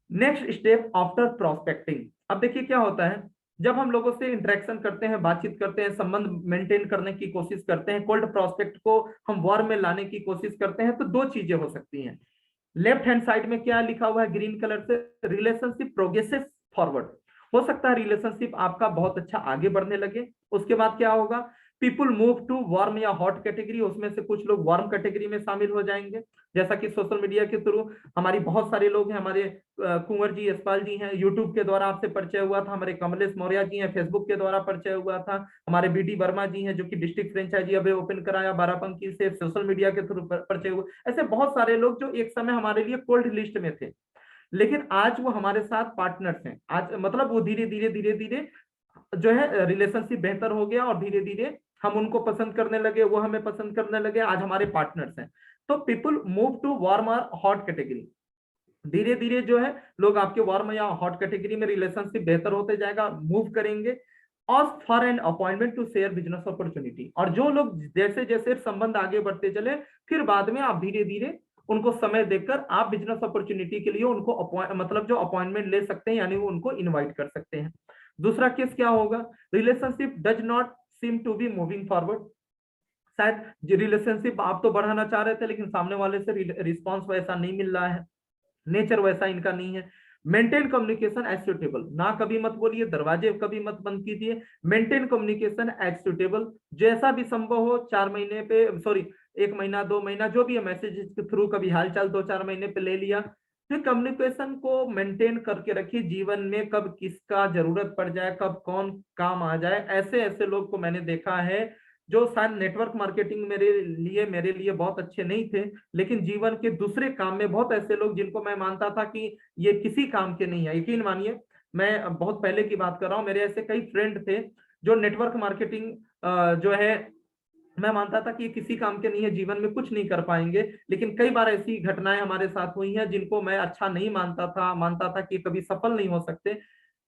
S1: नेक्स्ट स्टेप आफ्टर प्रोस्पेक्टिंग। अब देखिए क्या होता है, जब हम लोगों से इंटरेक्शन करते हैं, बातचीत करते हैं, संबंध मेंटेन करने की कोशिश करते हैं, कोल्ड प्रोस्पेक्ट को हम वॉर में लाने की कोशिश करते हैं, तो दो चीजें हो सकती हैं। लेफ्ट हैंड साइड में क्या लिखा हुआ है ग्रीन कलर से, रिलेशनशिप प्रोग्रेसेस फॉरवर्ड। हो सकता है रिलेशनशिप आपका बहुत अच्छा आगे बढ़ने लगे। उसके बाद क्या होगा, पीपुल मूव टू वार्म या हॉट कैटेगरी, उसमें से कुछ लोग वार्म कैटेगरी में शामिल हो जाएंगे। जैसा कि सोशल मीडिया के थ्रू हमारी बहुत सारे लोग हैं, हमारे कुंवर जी, यशपाल जी हैं, यूट्यूब के द्वारा आपसे परिचय हुआ था, हमारे कमलेश मौर्य जी हैं, फेसबुक के द्वारा परिचय हुआ था, हमारे बीडी वर्मा जी हैं जो कि डिस्ट्रिक्ट फ्रेंचाइजी अभी ओपन कराया बाराबंकी से, सोशल मीडिया के थ्रू परिचय हुआ। ऐसे बहुत सारे लोग जो एक समय हमारे लिए कोल्ड लिस्ट में थे, लेकिन आज वो हमारे साथ पार्टनर्स हैं। आज मतलब वो धीरे धीरे धीरे धीरे जो है रिलेशनशिप बेहतर हो गया और धीरे धीरे हम उनको पसंद करने लगे, वो हमें पसंद करने लगे, आज हमारे पार्टनर्स हैं। तो पीपल मूव टू वार्म और हॉट कैटेगरी। धीरे धीरे जो है लोग आपके वार्म या हॉट कैटेगरी में रिलेशनशिप बेहतर होते जाएगा, मूव करेंगे। ask for an appointment to share business opportunity। और जो लोग जैसे जैसे संबंध आगे बढ़ते चले, फिर बाद में आप धीरे धीरे उनको समय देकर आप बिजनेस अपॉर्चुनिटी के लिए उनको मतलब जो अपॉइंटमेंट ले सकते हैं, यानी वो उनको इनवाइट कर सकते हैं। दूसरा केस क्या होगा, relationship does not seem to be moving forward. शायद रिलेशनशिप आप तो बढ़ाना चाह रहे थे, लेकिन सामने वाले से रिस्पॉन्स वैसा नहीं मिल रहा है, नेचर वैसा इनका नहीं है। मेंटेन कम्युनिकेशन एज सुटेबल, ना कभी मत बोलिए, दरवाजे कभी मत बंद कीजिए। मेंटेन कम्युनिकेशन एज सुटेबल, जैसा भी संभव हो 4 महीने पे, सॉरी 1 महीना 2 महीना जो भी है, मैसेज के थ्रू कभी हालचाल 2-4 महीने पे ले लिया। फिर कम्युनिकेशन को मेंटेन करके रखिए। जीवन में कब किसका जरूरत पड़ जाए, कब कौन काम आ जाए, ऐसे ऐसे लोग को मैंने देखा है जो शायद नेटवर्क मार्केटिंग मेरे लिए बहुत अच्छे नहीं थे, लेकिन जीवन के दूसरे काम में बहुत ऐसे लोग जिनको मैं मानता था कि ये किसी काम के नहीं है, यकीन मानिए मैं बहुत पहले की बात कर रहा हूँ, मेरे ऐसे कई फ्रेंड थे जो नेटवर्क मार्केटिंग जो है मैं मानता था कि ये किसी काम के नहीं है, जीवन में कुछ नहीं कर पाएंगे। लेकिन कई बार ऐसी घटनाएं हमारे साथ हुई हैं जिनको मैं अच्छा नहीं मानता था कि कभी सफल नहीं हो सकते।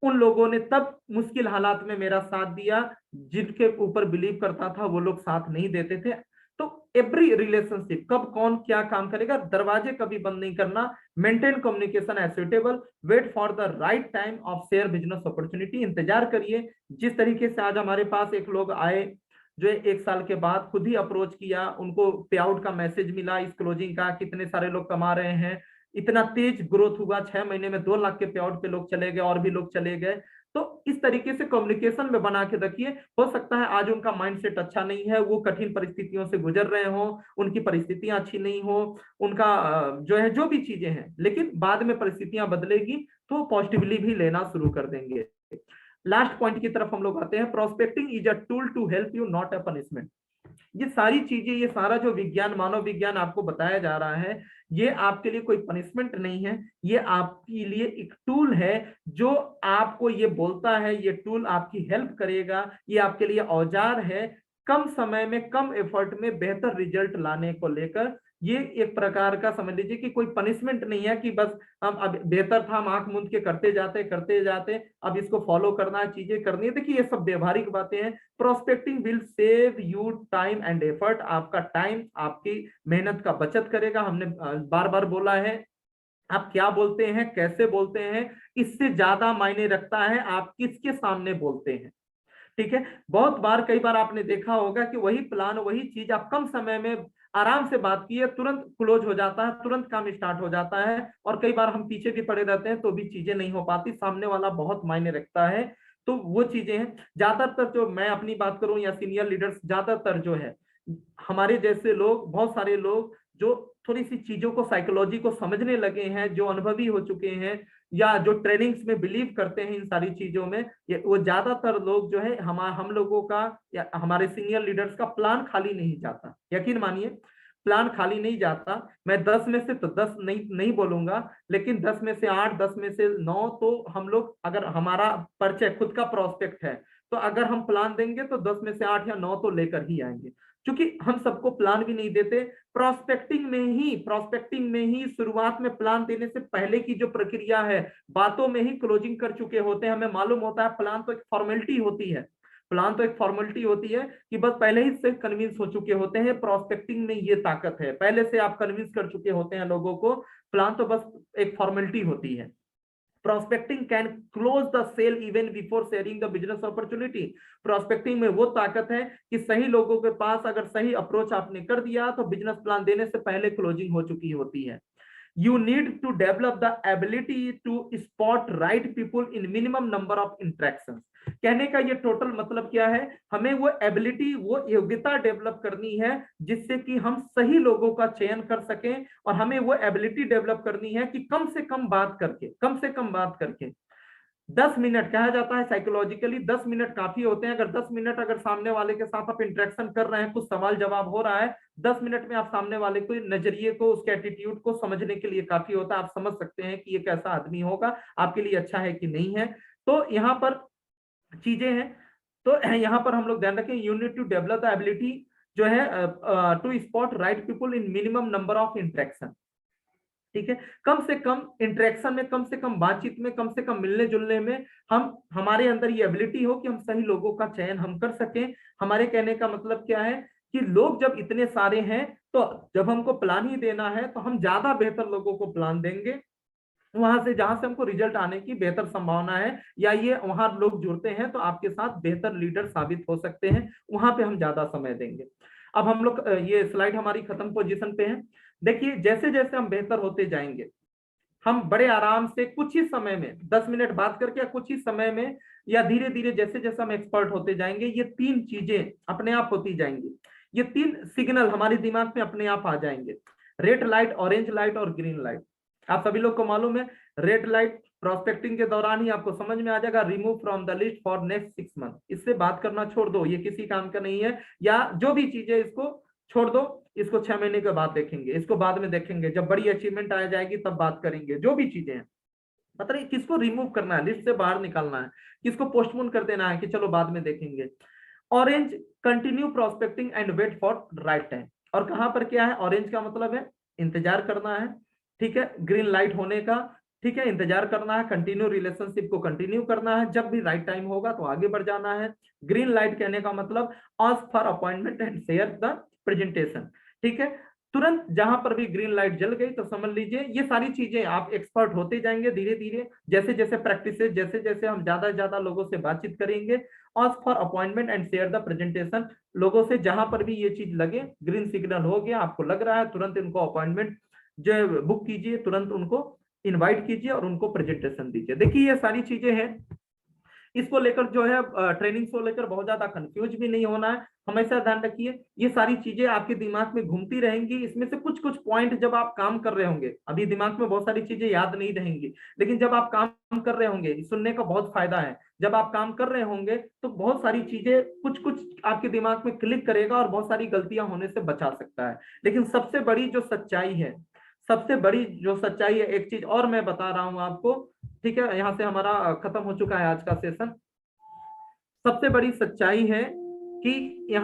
S1: उन लोगों ने तब मुश्किल हालात में मेरा साथ दिया, जिनके ऊपर बिलीव करता था वो लोग साथ नहीं देते थे। तो एवरी रिलेशनशिप, कब कौन क्या काम करेगा, दरवाजे कभी बंद नहीं करना। Maintain communication as suitable, wait for the right time of share business opportunity, इंतजार करिए। जिस तरीके से आज हमारे पास एक लोग आए जो 1 साल के बाद खुद ही अप्रोच किया, उनको पे आउट का मैसेज मिला, इस क्लोजिंग का कितने सारे लोग कमा रहे हैं, इतना तेज ग्रोथ हुआ, 6 महीने में 2 लाख के पे आउट पे लोग चले गए, और भी लोग चले गए। तो इस तरीके से कम्युनिकेशन में बना के रखिए। हो सकता है आज उनका माइंडसेट अच्छा नहीं है, वो कठिन परिस्थितियों से गुजर रहे हो, उनकी परिस्थितियां अच्छी नहीं हो, उनका जो है जो भी चीजें हैं, लेकिन बाद में परिस्थितियां बदलेगी तो पॉजिटिवली भी लेना शुरू कर देंगे। लास्ट पॉइंट की तरफ हम लोग आते हैं, prospecting is a tool to help you, not a punishment. ये सारी चीजें, ये सारा जो विज्ञान, मानव विज्ञान आपको बताया जा रहा है, ये आपके लिए कोई पनिशमेंट नहीं है, ये आपके लिए एक टूल है जो आपको ये बोलता है, ये टूल आपकी हेल्प करेगा, ये आपके लिए औजार है कम समय में कम एफर्ट में बेहतर रिजल्ट लाने को लेकर। ये एक प्रकार का समझ लीजिए कि कोई पनिशमेंट नहीं है कि बस हम अब बेहतर था, हम आंख मूंद के करते जाते अब इसको फॉलो करना है, चीजें करनी है। देखिए ये सब व्यवहारिक बातें हैं। Prospecting will save you time and effort, आपका टाइम, आपकी मेहनत का बचत करेगा। हमने बार बार बोला है, आप क्या बोलते हैं, कैसे बोलते हैं, इससे ज्यादा मायने रखता है आप किसके सामने बोलते हैं। ठीक है, बहुत बार, कई बार आपने देखा होगा कि वही प्लान, वही चीज आप कम समय में आराम से बात की है, तुरंत क्लोज हो जाता है, तुरंत काम स्टार्ट हो जाता है, और कई बार हम पीछे भी पड़े रहते हैं तो भी चीजें नहीं हो पाती, सामने वाला बहुत मायने रखता है। तो वो चीजें हैं। ज्यादातर जो मैं अपनी बात करूं या सीनियर लीडर्स, ज्यादातर जो है हमारे जैसे लोग, बहुत सारे लोग जो थोड़ी सी चीजों को, साइकोलॉजी को समझने लगे हैं, जो अनुभवी हो चुके हैं, या जो ट्रेनिंग्स में बिलीव करते हैं इन सारी चीजों में, ये वो ज्यादातर लोग जो है हम लोगों का या हमारे सीनियर लीडर्स का प्लान खाली नहीं जाता। यकीन मानिए प्लान खाली नहीं जाता। मैं 10 में से तो 10 नहीं बोलूंगा, लेकिन 10 में से 8, 10 में से 9 तो हम लोग, अगर हमारा परिचय खुद का प्रोस्पेक्ट है, तो अगर हम प्लान देंगे तो 10 में से 8 या 9 तो लेकर ही आएंगे। क्योंकि हम सबको प्लान भी नहीं देते। प्रोस्पेक्टिंग में ही शुरुआत में, प्लान देने से पहले की जो प्रक्रिया है, बातों में ही क्लोजिंग कर चुके होते हैं। हमें मालूम होता है प्लान तो एक फॉर्मेलिटी होती है, कि बस पहले ही से कन्विंस हो चुके होते हैं। प्रोस्पेक्टिंग में ये ताकत है, पहले से आप कन्विंस कर चुके होते हैं लोगों को, प्लान तो बस एक फॉर्मेलिटी होती है। Prospecting can close the sale even before sharing the business opportunity। Prospecting में वो ताकत है कि सही लोगों के पास अगर सही अप्रोच आपने कर दिया तो बिजनेस प्लान देने से पहले क्लोजिंग हो चुकी होती है। You need to develop the ability to spot right people in minimum number of interactions। कहने का ये टोटल मतलब क्या है, हमें वो एबिलिटी, वो योग्यता डेवलप करनी है जिससे कि हम सही लोगों का चयन कर सकें, और हमें वो एबिलिटी डेवलप करनी है कि कम से कम बात करके 10 मिनट, कहा जाता है साइकोलॉजिकली 10 मिनट काफी होते हैं। अगर 10 मिनट अगर सामने वाले के साथ आप इंटरेक्शन कर रहे हैं, कुछ सवाल जवाब हो रहा है, 10 मिनट में आप सामने वाले को नजरिए को, उसके एटीट्यूड को समझने के लिए काफी होता है। आप समझ सकते हैं कि ये कैसा आदमी होगा, आपके लिए अच्छा है कि नहीं है। तो यहाँ पर चीजें हैं। तो यहाँ पर हम लोग ध्यान रखें, you need to develop the ability जो है to spot right people in minimum number of interaction. ठीक है, कम से कम इंटरेक्शन में, कम से कम बातचीत में, कम से कम मिलने जुलने में हम, हमारे अंदर ये एबिलिटी हो कि हम सही लोगों का चयन हम कर सकें। हमारे कहने का मतलब क्या है कि लोग जब इतने सारे हैं तो जब हमको प्लान ही देना है तो हम ज्यादा बेहतर लोगों को प्लान देंगे, वहां से जहां से हमको रिजल्ट आने की बेहतर संभावना है, या ये वहां लोग जुड़ते हैं तो आपके साथ बेहतर लीडर साबित हो सकते हैं, वहां पे हम ज्यादा समय देंगे। अब हम लोग ये स्लाइड हमारी खत्म पोजीशन पे है। देखिए जैसे जैसे हम बेहतर होते जाएंगे, हम बड़े आराम से कुछ ही समय में, 10 मिनट बात करके या कुछ ही समय में, या धीरे धीरे जैसे जैसे हम एक्सपर्ट होते जाएंगे, ये तीन चीजें अपने आप होती जाएंगी। ये तीन सिग्नल हमारे दिमाग में अपने आप आ जाएंगे, रेड लाइट, ऑरेंज लाइट और ग्रीन लाइट। आप सभी लोग को मालूम है, रेड लाइट प्रोस्पेक्टिंग के दौरान ही आपको समझ में आ जाएगा, remove from the list for next 6 month, इससे बात करना छोड़ दो, ये किसी काम का नहीं है, या जो भी चीजें इसको छोड़ दो, इसको 6 महीने के बाद देखेंगे, इसको बाद में देखेंगे, जब बड़ी अचीवमेंट आ जाएगी तब बात करेंगे। जो भी चीजें हैं, मतलब किसको रिमूव करना है, लिस्ट से बाहर निकालना है, किसको पोस्टपोन कर देना है कि चलो बाद में देखेंगे। Orange, continue prospecting and wait for right time. और कहां पर क्या है, ऑरेंज का मतलब है इंतजार करना है, ठीक है, ग्रीन लाइट होने का, ठीक है, इंतजार करना है, कंटिन्यू रिलेशनशिप को कंटिन्यू करना है, जब भी राइट टाइम होगा तो आगे बढ़ जाना है। ग्रीन लाइट कहने का मतलब ask for appointment and share the presentation, ठीक है, तुरंत जहां पर भी ग्रीन लाइट जल गई तो समझ लीजिए ये सारी चीजें आप एक्सपर्ट होते जाएंगे धीरे धीरे, जैसे जैसे प्रैक्टिस, जैसे जैसे हम ज्यादा से ज्यादा लोगों से बातचीत करेंगे। Ask for appointment and share the presentation, लोगों से जहां पर भी ये चीज लगे, ग्रीन सिग्नल हो गया, आपको लग रहा है, तुरंत इनको अपॉइंटमेंट जो बुक कीजिए, तुरंत उनको इनवाइट कीजिए और उनको प्रेजेंटेशन दीजिए। देखिए ये सारी चीजें हैं, इसको लेकर जो है ट्रेनिंग को लेकर बहुत ज्यादा कंफ्यूज भी नहीं होना है। हमेशा ध्यान रखिए ये सारी चीजें आपके दिमाग में घूमती रहेंगी, इसमें से कुछ कुछ पॉइंट जब आप काम कर रहे होंगे, अभी दिमाग में बहुत सारी चीजें याद नहीं रहेंगी, लेकिन जब आप काम कर रहे होंगे, सुनने का बहुत फायदा है, जब आप काम कर रहे होंगे तो बहुत सारी चीजें कुछ कुछ आपके दिमाग में क्लिक करेगा और बहुत सारी गलतियां होने से बचा सकता है। लेकिन सबसे बड़ी जो सच्चाई है, सबसे बड़ी जो सच्चाई है, एक चीज और मैं बता रहा हूं आपको, ठीक है, यहाँ से हमारा खत्म हो चुका है आज का सेशन। सबसे बड़ी सच्चाई है कि यहाँ